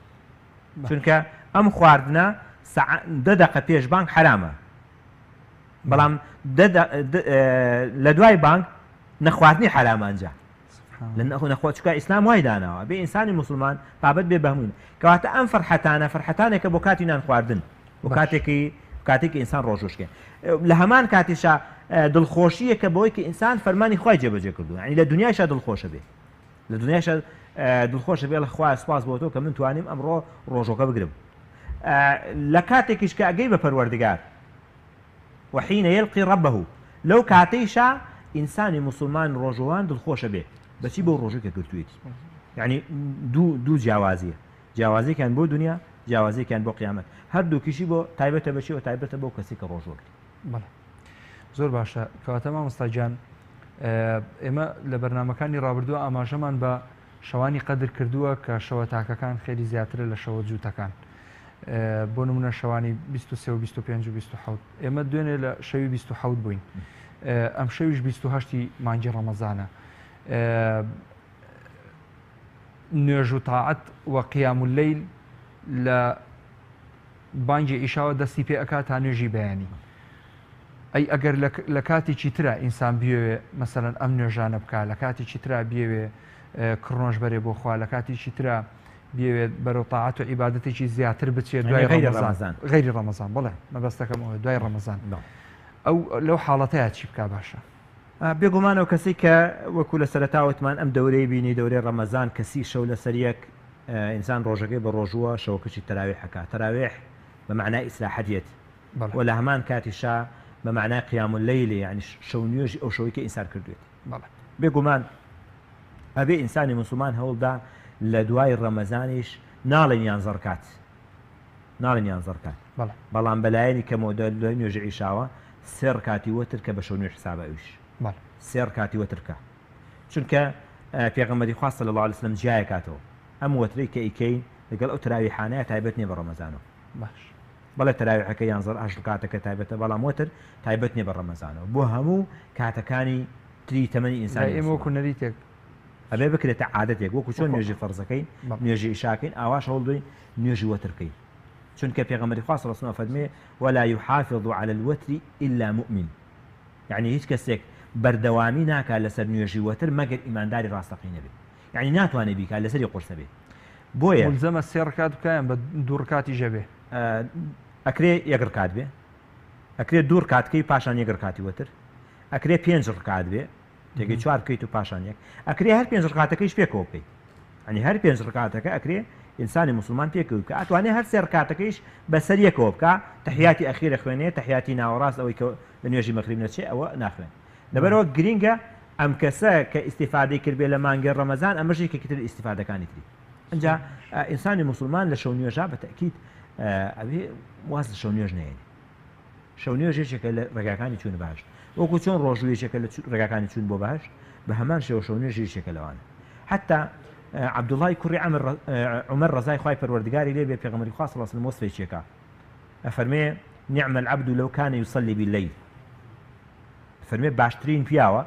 چونکە ئەم خواردنە دە دقە پێش بانگ حرامە بەڵام لە دوای بانگ نەخواردنی حرامانجا لە نەخۆ چکە ئیسلام وای داناوە بێ ئینسانی مسلمان بابەت بێ بەهمون کەواتە ئەم فەرحەتانێکە بۆ کاتی نان خواردن بۆ کاتێکی ئینسان ڕۆژوشکێ لە هەمان کاتیشا دڵخۆشیە کە بۆی کە ئینسان فەرمانی خی جێبەجێ کردو ینی لە دنیاشا دڵخۆشە بێ لە دنیاشا دڵخۆشە بێ لە خوا سپاس بۆ تۆ کە من توانیم ئەمڕۆ ڕۆژۆکە بگرم لە کاتێکیش کە ئەگەی بە پەروەردگار وحینە یلقی ڕەبەهو لەو کاتەیشا ئینسانی مسلمان ڕۆژوان دڵخۆشە بێ بەچی بۆ ڕۆژێکە گرتوێتی یعنی دوو جیاوازیەکان بۆ دنیا جیاوازیەکان بۆ قیامەت هەردووکیشی بۆ تایبەتە بەچیەوە تایبەتە بۆ کەسی کە ڕۆژوەکە بەڵێ زۆر باشە کەواتە مامۆستاجان ئێمە لە بەرنمەکانی ڕابردووە ئاماژەمان بە شەوانی قەدر کردووە کە شەوە تاکەکان خێری زیاترە لە شەوە جووتەکان بۆ نمونە شەوانی 23 و 25 و 27 ئێمە دوێنێ لە شەوی 27 بووین ئەم شەویش 28 مانگی ڕەمەزانە نوێژ و تاعەت و قیام اللەیل لە بانگی ئیشاوە دەستی پێ ئەکات تا نوێژی بەیانی ئەی ئەگەر لە کاتێکی ترە ئینسان بیەوێ مەسەڵەن ئەم نوێژانە بکات لە کاتێکی ترا بیەوێ کڕۆژ بەرێ بۆ خوا لە کاتێکی ترا بيوێت بەرەو تاعات و عیبادەتێکی زیاتر بچێت دوای ڕەمەزان غەیری ڕەمەزان بڵێ مەبەستەکەم ئەوە دوای ڕەمەزان ئەو لەو حاڵەتەیە چی بکا باشە بێگومانەوە کەسی کە وەکو لە سەرتاوتمان ئەم دەورەی بینی دەورەی ڕەمەزان کەسی شەو لەسەر یەک ئینسان ڕۆژەکەی بە ڕۆژووە شەوکەچی تەراویح حکا تەراویح بە معنای ئیسلاحەتیەت و لە هەمان کاتیشا بە معنای قیام اللەیل یعنی شەو نوێژی ئەو شەوەی کە ئینسان کردوێت بێگومان ئەبێ ئینسانی موسڵمان هەوڵدا لە دوای ڕەمەزانیش ناڵێن یان زەرکات ناڵێن یان زەرکات بەڵام بەلایەنی کەمەوە دوای نوێژی عیشاوە سێ ڕکاتی وەتر کە بە شەو نوێژ حسابە ئەویش سێ ڕکاتی وەترکە چونکە پێغەمبەری خوا صلی الله علیه وسلم جیای کاتەوە ئەم وەترەی کە ئیکەین لەگەڵ ئەو تەراویحانەیە تایبەت نییە بە ڕەمەزانەوە باش بەڵێ تەراویحەکە یان زەر ئەش ڕکاتەکە تایبەتە بەڵام وەتر تایبەت نییە بە ڕەمەزانەوە بۆ هەموو کاتەکانی تری تەمەنی ئینسانی ئێمە وەکو نەریتێک ئەبێ بکرێتە عادەتێک وەکو چۆن نوێژی فەرزەکەی نوێژی ئیشاکەین ئاواش هەوڵ بدەین نوێژی وەترکەی چونکە پێغەمبەری خوا صلی الله علیه و فەرمێ ولا يحافظ على الوتر الا مؤمن يعني هیچ کەسێک بەردەوامی ناکات لەسەر نوێژی وەتر مەگەر ئیمانداری ڕاستەقینە بێت یعنی ناتوانێت بیکات لەسەری قورسە بێت بۆیە ملزەمە سێ ڕکات بکەیان بە دوو ڕکاتی ژەبێ ئەکرێ یەک ڕکات بێ ئەکرێ دوو ڕکاتکەی پاشان یەک ڕکاتی وەتر ئەکرێ پێنج ڕکات بێ تێگەی چوار بکەیت و پاشان یەک ئەکرێ هەر پێنج ڕکاتەکەیش پێکەوە بکەیت ینی هەر پێنج ڕکاتەکە ئەکرێ ئینسانی موسڵمان پێکەوە بکە ئەتوانێت هەر سێ ڕکاتەکەیش بەسەر یەکەوە بکە تەحیاتی ئەخیرە خوێنێت تەحیاتی ناوەڕاست ئەوەی کە لە نوێژی مەغریب نەچێ ئەوە ناخوێن لەبەرەوە گرینگە ئەم کەسە کە ئیسیفادەی کردبێ لە مانگی ڕەمەزان ئەمەژی کەکتر ئیسیفادەکانی تری ئەنجا ئینسانی موسڵمان لە شەو نوێژە بە تەکید ئەوێ واز لە شەو نوێژ نهێنێ شەو نوێژ یەکێکە لە ڕێگاکانی چوون باش وەکو چۆن ڕۆژوو یەکێکە لە ڕێگاکانی چوون بۆ باش بە هەمان شێوە شەو نوێژ یەکێکە لەوانە حتا عەبدوڵڵای کوڕی عومەر ڕەزای خوای پەروەردگاری لێ بێ پێغەمبەری خوا صلی الله علیه وسلم وەسفێکێکە ئەفەرمێ نعم العبد لو كان يصلي بالليل فەرمێ باشترین پیاوە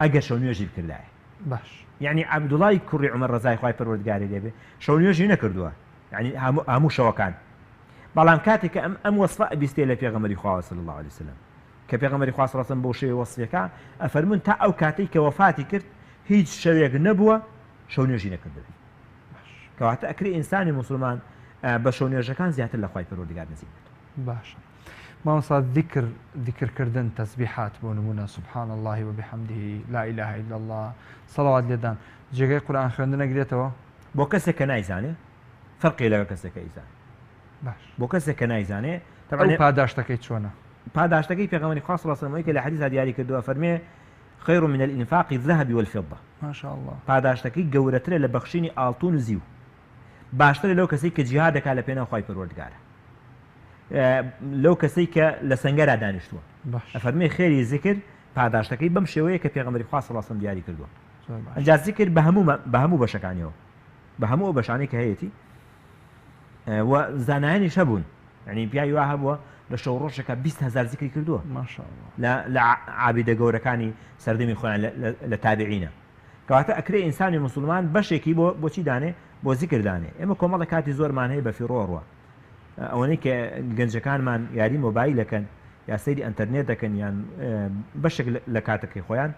ئەگەر شەو نوێژی بکردایە باش یعنی عەبدوڵڵای کوڕی عومەر ڕەزای خوای پەروەردگاری لێ بێ شەو نوێژی نەکردووە یعنی هەموو شەوەکان بەڵام کاتێک کە ئەم وەسفە ئەبیستێ لە پێغەمبەری خوا صلی الله علیه وسلم کە پێغەمبەری خوا صلی الله علیه وسلم بۆ شێوەی وەسفەکە ئەفەرمون تا ئەو کاتێک کە وەفاتی کرد هیچ شەوێک نەبووە شەو نوێژی نەکردبێت کەواتە ئەکرێ ئینسانی موسڵمان بە شەو نوێژەکان زیاتر لە خوای پەروەردگار نزیک بێت باشە مامۆستا ذکرکردن تەسبیحات بۆ نمونە سبحان الله وبحمده لا اله الا الله صلوات لێدان جێگەی قورئان خوێندن نەگرێتەوە بۆ کەسێک کە نایزانێ فەرقی لەگەڵ کەسێک کە ئیزانێ باش بۆ کەسێک کە نایزانێ طبعا پاداشتەکەی چۆنە پاداشتەکەی پێغەمبەری خوا صلی الله علیه و سلم کە لە حەدیثا دیاری کردووە فەرمێ خير من الانفاق الذهب والفضة ما شاء الله پاداشتەکەی گەورەترە لە بەخشینی ئاڵتون و زیو باشترە لەو کەسەی کە جیهاد دەکات لە پێناو خوای پەروەردگارە لەو کەسەی کە لە سەنگەرا دانیشتووە ئەفەرمێ خێری زیکر پاداشتەکەی بەم شێوەیە کە پێغەمبەری خوا صلی الله علیه و سلم دیاری کردووە ئەنجا زیکر بە هەموو بەشەکانیەوە بە هەموو بەشانەی کە هەیەی و زانایانی شەبوون یعنی پیاوی وا هەبووە لە شەو ڕۆژێکە 20,000 زیکری کردووە لە عابیدە گەورەکانی سەردەمی خۆیان لە تابعینە کەواتە ئەکرێ ئینسانی موسڵمان بەشێکی بۆچی دانێ بۆ زیکر دانێ ئێمە کۆمەڵە کاتی زۆرمان هەیە بە فیڕۆڕوە ئەوەنەی کە گەنجەکانمان یاری مۆبایلەکەن یا سەیری ئەنتەرنێت دەکەن یان بەشێک لە کاتەکەی خۆیان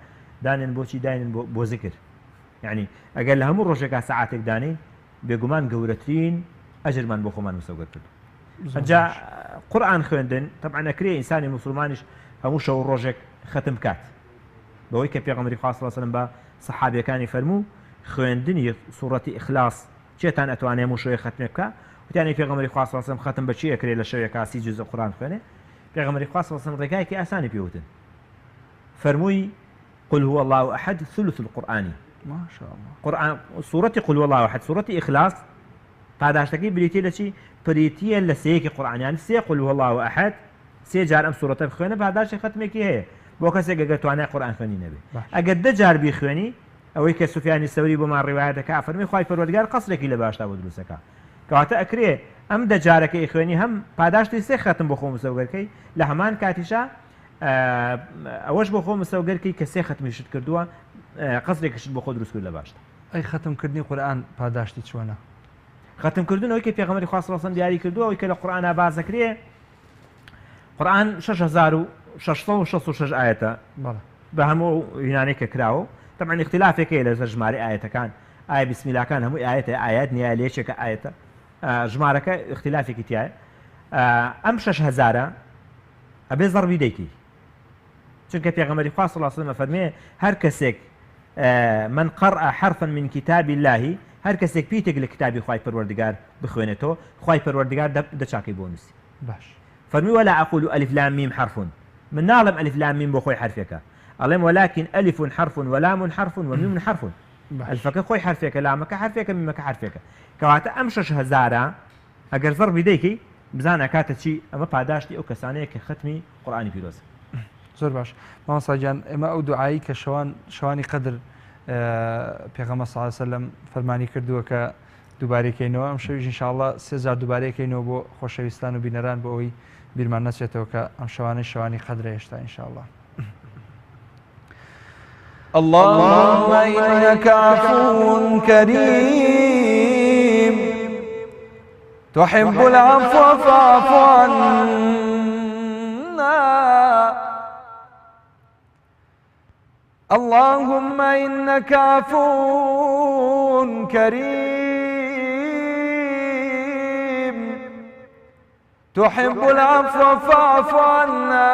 دانێن بۆچی داینن بۆ زیکر یعنی ئەگەر لە هەموو ڕۆژێکا سەعاتێک دانێ بێگومان گەورەترین ئەجرمان بۆ خۆمان مسەوگەر کرد ئەنجا قورئان خوێندن طبعا ئەکرێ ئینسانی موسڵمانیش هەموو شەو ڕۆژێک ختم بکات بەوەی کە پێغەمبەری خوا صلی الله علیه و سلم بە سەحابیەکانی فەرموو خوێندنی سوورەتی ئیخلاص چێتان ئەتوانێ هەموو شەوێک ختم بکە وتیانی پێغەمبەری خوا صلی الله علیه و سلم ختم بە چی ئەکرێ لە شەوێکا 30 جوزە قورئان خوێنێ پێغەمبەری خوا صلی الله علیه و سلم ڕێگایەکی ئاسانی پێوتن فەرمووی قل هو الله احد ثلث القرآن ما شاء الله قورئان سوورەتی قل هو الله احد سوورەتی ئیخلاص پاداشتەکەی بریتە لە چی پریتیە لە سەیەکی قورئانیان سێ قل هو الله احد سێ جار ئەم سوورەتە بخوێنە پاداشتی ختمێکی هەیە بۆ کەسێک ئەگەر توانای قورئان خوێنی نەبێت ئەگەر 10 جار بیخوێنی ئەوەی کە سوفیانی سەوری بۆمان ڕیوایەت دەکات فەرمی خوای پەروەردگار قەسرێکی لە باشدا بۆ دروستەکە کەواتە ئەکرێ ئەم 10 جارەکەی خوێنی هەم پاداشتی سێ ختم بۆ خۆ مسەوگەرکەی لە هەمان کاتیشا ئەوەش بۆ خۆ مسەوگەرکەی کە سێ ختمیشت کردووە قەسرێکیشت بۆ خۆ دروست کرد لە باشدا ئەی ختمکردنی قورئان پاداشتی چۆنە ختمکردنەوەی کە پێغەمبەری خوا صلی الله علیه و سلم دیاری کردووە ئەوەی کە لە قورئانە باز دەکرێ قورئان 6666 ئاەتە بە هەموو یونانێک کە کراوە طبعا اختلافێک هەیە لەسەر ژمارەی ئاەتەکان ئایا بسمیلاکان هەمووی ئاەتە ئايات نیە لێچێکە ئاەتە ژمارەکە اختلافێکی تایە ئەم 6,000 ئەبێ زەڕبی دەیکی چونکە پێغەمبەری خوا صلی الله علیه و سلم فەرمێ هەر کەسێک من قرأ حرفا من كتاب الله هەر کەسێک پیتێک لە کتابی خوای پەروەردگار بخوێنێتەوە خوای پەروەردگار دەچاکەی بۆ نووسی باش فەرمی ولا أقول ألف لام ميم حرف من ناڵم ألف لام ميم بۆ خۆی حرفێکە ئەڵێم ولكن ألف حرف ولام حرف وميم حرف ئەلفەکە خۆی حرفێکە لامەکە حرفێکە میمەکە حرفێکە کەواتە ئەم 6,000 ئەگەر زەڕبی دەیکەی بزانە کاتە چی ئەمە پاداشتی ئەو کەسانەیە کە ختمی قورئانی پیرۆزە زۆر باش مامۆستا گیان ئێمە ئەو دوعایی کە شەوانی قەدر پێغەمبەر صلی الله علیه و سلم فەرمانی کردووە کە دووبارەکەینەوە ئەم شەویش ئینشاءالله 3000 دووبارەکەینەوە بۆ خۆشەویستان و بینەران بۆ ئەوەی بیرمان نەچێتەوە کە ئەم شەوانی قەدرە هێشتا ئینشاءالله. اللهم إنك عفو كريم تحب العفو فاعف عنا اللهم إنك عفو كريم تحب العفو فاعف عنا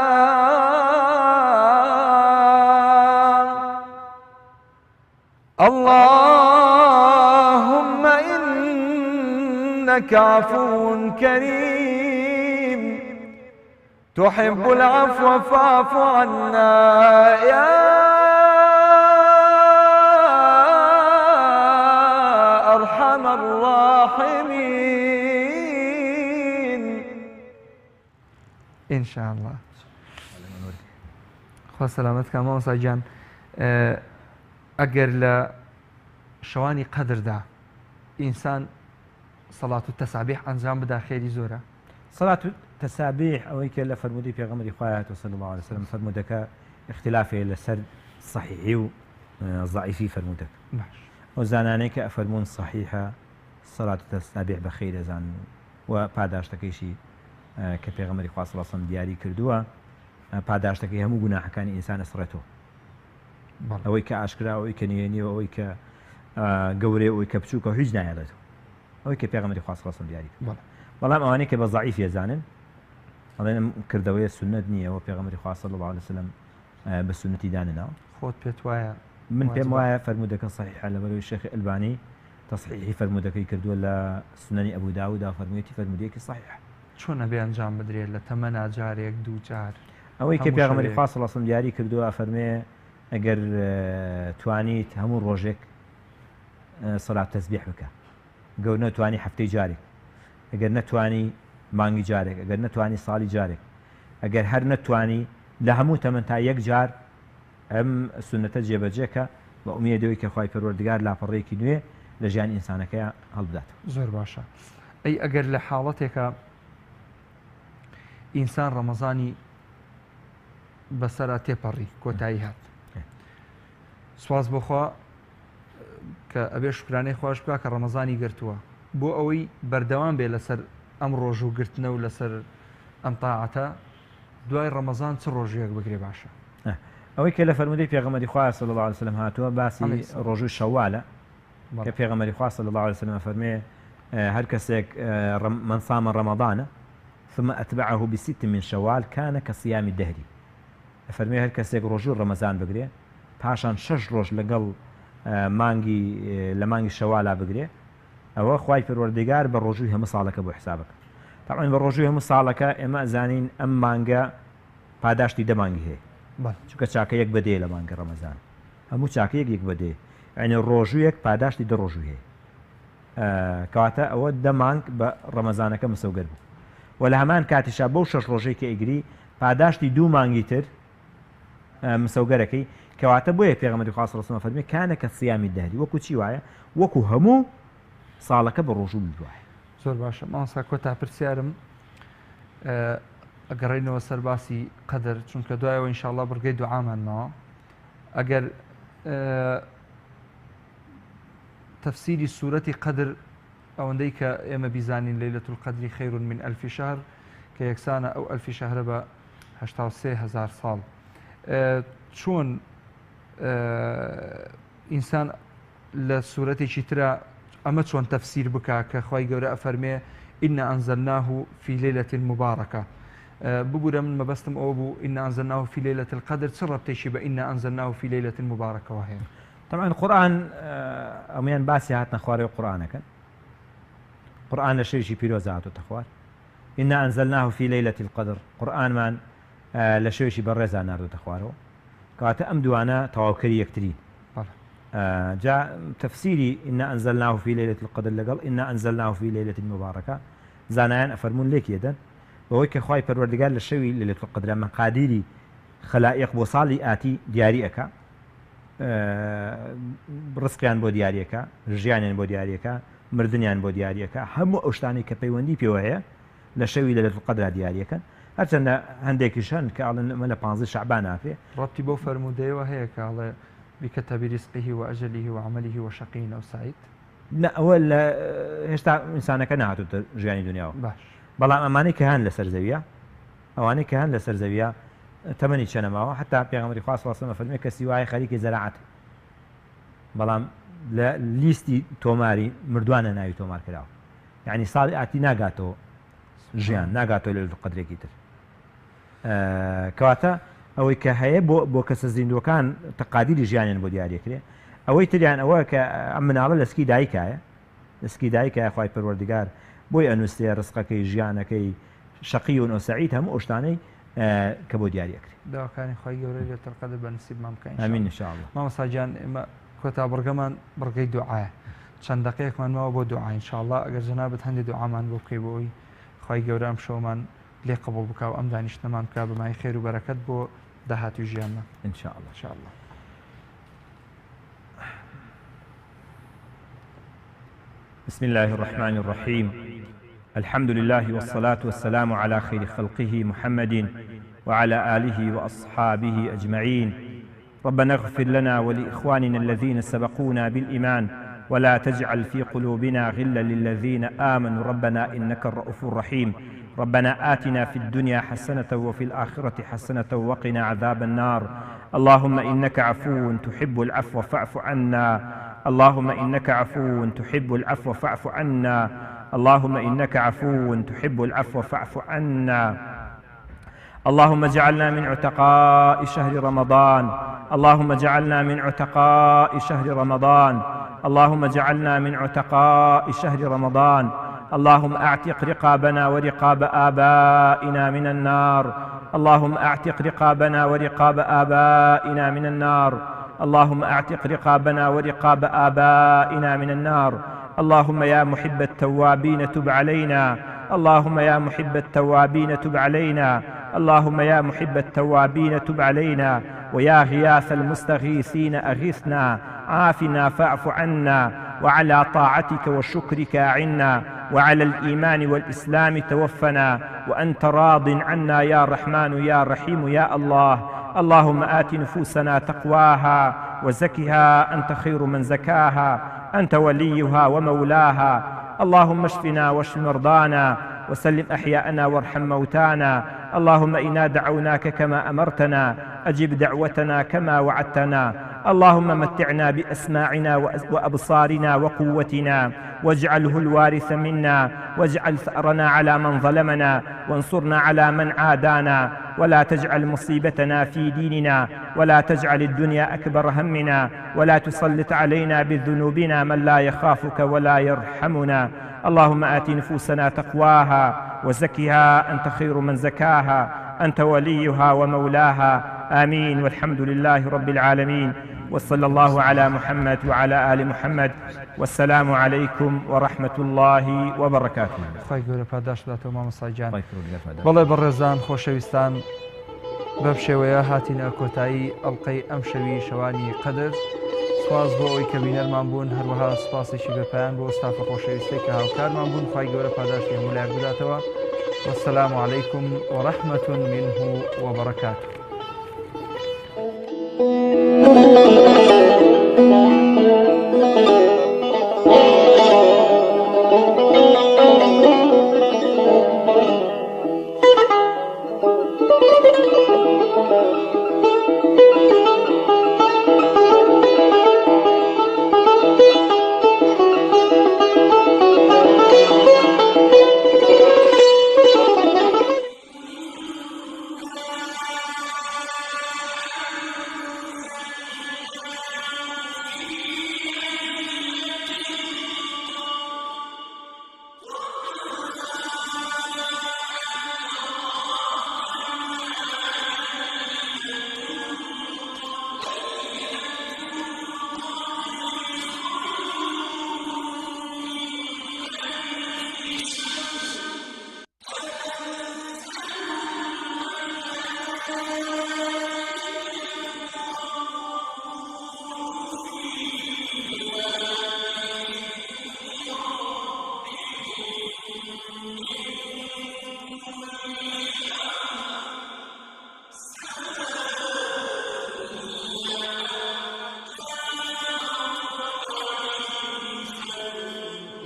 اللهم إنك عفو كريم تحب العفو فاعف عنا يا أرحم الراحمين إن شاء الله. خوا سلامتك مامۆستا گیان ئەگەر لە شەوانی قەدردا ئینسان سەڵات و تەسابیح ئەنجام بدا خێری زۆرە. سەڵات و تەسابیح ئەوەی کە لە فەرمودەی پێغەمبەری خوایە صلی الله علیه و سلم فەرمودەکە اختلافێ لەسەر صحیحی و ضعیفی فەرمودەکە. باش ئەو زانانەی کە ئەفەرمون صحیحە سەڵات و تەسابیح بەخێر دەزانن و پاداشتەکەیشی کە پێغەمبەری خوا صلی الله علیه و سلم دیاری کردووە پاداشتەکەی هەموو گوناحەکانی ئینسان ئەسڕێتەوە. ئەوەی کە ئاشکرا ئەوەی کە نهێنیەوە ئەوەی کە گەورەی ئەوەی کە بچووکە هیچ نایەڵێتەوە ئەوەی کە پێغەمبەری خوا صلی الله علیه و سلم دیاری کرد. بەڵام ئەوانەی کە بە ضعیف ێزانن ئەڵێن کردەوەی سنت نییە و پێغەمبەری خوا صلی الله علیه و سلم بە سنەتی دانناوە. خۆت پێت وایە من پێم وایە فەرمودەکە صحیحە لەبەرەوەی شێخی ئەلبانی تەصحیحی فەرمودەکەی کردووە لە سنەنی ئەبوو داوودا فەرموویەتی فەرمودەیەکی صحیحە. چۆن ئەبێ ئەنجام بدرێت لە تەمەنا جارێک دوو جار ئەوەی کە پێغەمبەری خوا صلی الله علیه و سلم دیاری کردووە فەرمێ ئەگەر توانیت هەموو ڕۆژێک سەڵات تەسبیح بکە گەور نەتوانی هەفتەی جارێک ئەگەر نەتوانی مانگی جارێک ئەگەر نەتوانی ساڵی جارێک ئەگەر هەر نەتوانی لە هەموو تەمەن تا یەک جار ئەم سنەتە جێبەجێکە بە ئومێدەوەی کە خوای پەروەردگار لاپەڕەیەکی نوێ لە ژیانی ئینسانەکەیە هەڵبداتەوە. زۆر باشە. ئەی ئەگەر لە حاڵەتێکە ئینسان ڕەمەزانی بەسەرا تێپەڕی کۆتایی هات سواز بۆخوا کە ئەبێ شکرانەی خۆش بکە کە ڕەمەزانی گرتووە بۆ ئەوەی بەردەوام بێ لەسەر ئەم ڕۆژ و گرتنە و لەسەر ئەم تاعەتە دوای ڕەمەزان چ ڕۆژێک بگرێ باشە. ئەوەی کە لە فەرمودەی پێغەمبەری خوا صلی الله علیه و سلم هاتووە باسی ڕۆژووی شەوالە کە پێغەمبەری خوا صلی الله علیه و سلم فەرمێ هەر کەسێک من صام رمضان ثم أتبعه بست من شوال كان كصيام الدهر. فەرمێ هەر کەسێک ڕۆژووی ڕەمەزان بگرێ پاشان 6 ڕۆژ لەگەڵ لە مانگی شەوالا بگرێ ئەوە خوای پەروەردگار بە ڕۆژووی هەموو ساڵەکە بۆ حسابەکە. طبعاً بە ڕۆژووی هەموو ساڵەکە ئێمە ئەزانین ئەم مانگە پاداشتی دەمانگی هەیە چونکە چاکە یەک بەدێ لە مانگە ڕەمەزان هەموو چاکە یەک بەدێ یعنی ڕۆژوویەک پاداشتی دە ڕۆژووی هەیە کەواتە ئەوە دە مانگ بە ڕەمەزانەکە مسەوگەر بوو و لە هەمان کاتیشا بەو 6 ڕۆژەی کە ئیگری پاداشتی 2 مانگی تر مسەوگەرەکەی کەواتە بۆیە پێغەمبەری خوا صلی الله علیه و سلم فەرمێ کانە کەصیامی الدهر وەکو چی وایە وەکو هەموو ساڵەکە بە ڕۆژوو بوایە. زۆر باشە مامۆستا کۆتا پرسیارم ئەگەڕێینەوە سەر باسی قەدر چونکە دوایەوە ئینشاءالله بڕگەی دوعامانەوە ئەگەر تەفسیری سوورەتی قەدر ئەوەندەی کە ئێمە بیزانین لەیلەتول القەدری خەیر من ئەلف شەهر کە یەکسانە ئەو ئەلفی شەهرە بە 83,000 ساڵ چۆن ئینسان لە سوورەتێکی ترە ئەمە چۆن تەفسیر بکە کە خی گەورە ئەفەرمێ ئینە ئەنزەلناه فی لەیلەة مبارەکە. ببوورە من مەبەستم ئەوە بوو ئینە ئەنزەلناه فی لەیلەة القەدر چ ڕەبتێکی بە ئینە ئەنزەلناه فی لەیلەة مبارەکەوە هەیە؟ طبعا قورآن ئەمیان باسی هاتنە خوارەوەی قورآنەکەن. قورآن لە شەوێکی پیرۆز هاتووەتە خوار. ئینە ئەنزەلناه فی لەیلەة القەدر، قورآنمان لە شەوێکی بەڕێزا ناردووەتە خوارەوە، کەواتە ئەم دوانە تەواوکەری یەکترین. جا تفسيري إن أنزلناه في ليلة القدر لقل إن أنزلناه في ليلة مباركة زانایان ئەفەرمون لێک یەدەن بەوەی کە خوای پەروەردگار لە شەوی لەیلەة القەدر مەقادیری خەلائق بۆ ساڵی ئاتی دیاریەکە، ڕزقیان بۆ دیاریەکە، ژیانیان بۆ دیاریەکە، مردنیان بۆ دیاریەکە، هەموو ئەو شتانەی کە پەیوەندی پێوە هەیە لە شەوی لەیلەة القەدر دیاریەکەن. هەرچەندە هەندێکیش هەن کە ئەڵێن ئەمە لە 15 شەعبان نافێ. ڕەبتی بۆ فەرموودەیەوە هەیە کە ئەڵێ بكتب رزقه وأجله وعمله وشقي أو سعيد؟ لا أول هشتا إنسانك نهاتو جياني دنيا باش بەڵام ئەمانەی کە هەن لەسەر زەویە، ئەوانەی کە هەن لەسەر زەویە تەمەنی چەنەماوە، حتا پێغەمبەری خوا صلی الله علیه و سلم فەرمێ کەسی وایە خەریکی زەراعەت، بەڵام لە لیستی تۆماری مردوانە ناوی تۆمار کراوە، یعنی ساڵی ئاتی ناگاتەوە ژیان، ناگاتەوە لەیلەة القەدرێکی تر. کەواتە ئەوەی کە هەیە بۆ کەسە زیندوەکان تەقادیری ژیانیان بۆ دیارێکرێ. ئەوەی تریان ئەوە کە ئەم مناڵە لەسکی دایکایە، لەسکی دایکایە خوای پەروەردگار بۆی ئەنووسێ ڕزقەکەی ژیانەکەی شەقی و سەعید هەموو ئەو شتانەی کە بۆ دیارێکرێ. داواکانی خی گەورە لەیلەة القەدر بە نسیبمان بکەین. ئامین ئینشاءالله. مامۆستا گیان ئێمە کۆتا بڕگەمان بڕگەی دوعایە، چەند دقەیەکمان ماوە بۆ دوعا ئینشاءالله ئەگەر جەنابەت هەندێک دوعامان بۆ بکەی بۆی خی گەورە ئەم شەومان لێ قبوڵ بکە و ئەم دانیشتنەمان بکە بەمای خێر و بەرەکەت بۆ داهاتوی ژیانمان ئینشاءالله. ئینشاءالله. بسم الله الرحمن الرحيم. الحمد لله والصلاة والسلام على خير خلقه محمد وعلى آله وأصحابه أجمعين. ربنا اغفر لنا ولإخواننا الذين سبقونا بالإيمان ولا تجعل في قلوبنا غلا للذين آمنوا ربنا إنك الرؤوف الرحيم. ربنا آتنا في الدنيا حسنة وفي الآخرة حسنة وقنا عذاب النار. اللهم إنك عفو تحب العفو فاعف عنا. اللهم إنك عفو تحب العفو فاعف عنا. اللهم إنك عفو تحب العفو فاعف عنا. اللهم اجعلنا من عتقاء شهر رمضان. اللهم اجعلنا من عتقاء شهر رمضان. اللهم اجعلنا من عتقاء شهر رمضان. اللهم اعتق رقابنا ورقاب آبائنا من النار. اللهم اعتق رقابنا ورقاب آبائنا من النار. اللهم اعتق رقابنا ورقاب آبائنا من النار. اللهم يا محب التوابين تب علينا. اللهم يا محب التوابين تب علينا. اللهم يا محب التوابين تب علينا. ويا غياث المستغيثين أغثنا. عافنا فاعف عنا. وعلى طاعتك وشكرك أعنا. وعلى الإيمان والإسلام توفنا وأنت راض عنا يا رحمن يا رحيم يا الله. اللهم آت نفوسنا تقواها وزكها أنت خير من زكاها أنت وليها ومولاها. اللهم اشفنا واشف مرضانا وسلم أحياءنا وارحم موتانا. اللهم إنا دعوناك كما أمرتنا أجب دعوتنا كما وعدتنا. اللهم متعنا بأسماعنا وأبصارنا وقوتنا واجعله الوارث منا واجعل ثأرنا على من ظلمنا وانصرنا على من عادانا ولا تجعل مصيبتنا في ديننا ولا تجعل الدنيا أكبر همنا ولا تسلط علينا بذنوبنا من لا يخافك ولا يرحمنا. اللهم آت نفوسنا تقواها وزكها أنت خير من زكاها أنت وليها ومولاها. آمين والحمد لله رب العالمين وصلى الله على محمد وعلى آل محمد والسلام عليكم ورحمة الله وبركاته. خی گەورە پاداش بداتەوە مامۆستا گیان. بەڵێ بەڕێزان خۆشەویستان بەم شێوەیە هاتینە کۆتایی ئەڵقەی ئەم شەوی شەوانی قەدر. سپاس بۆ ئەوەی کە بینەرمان بوون، هەروەها سپاسێکی بەپایان بۆ ئەستافە خۆشەویستەی کە هاوکارمان بوون. خی گەورە پاداشی هەموو لایەک بداتەوە. والسلام عليكم ورحمة منه وبركاته.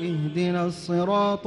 اهدنا الصراط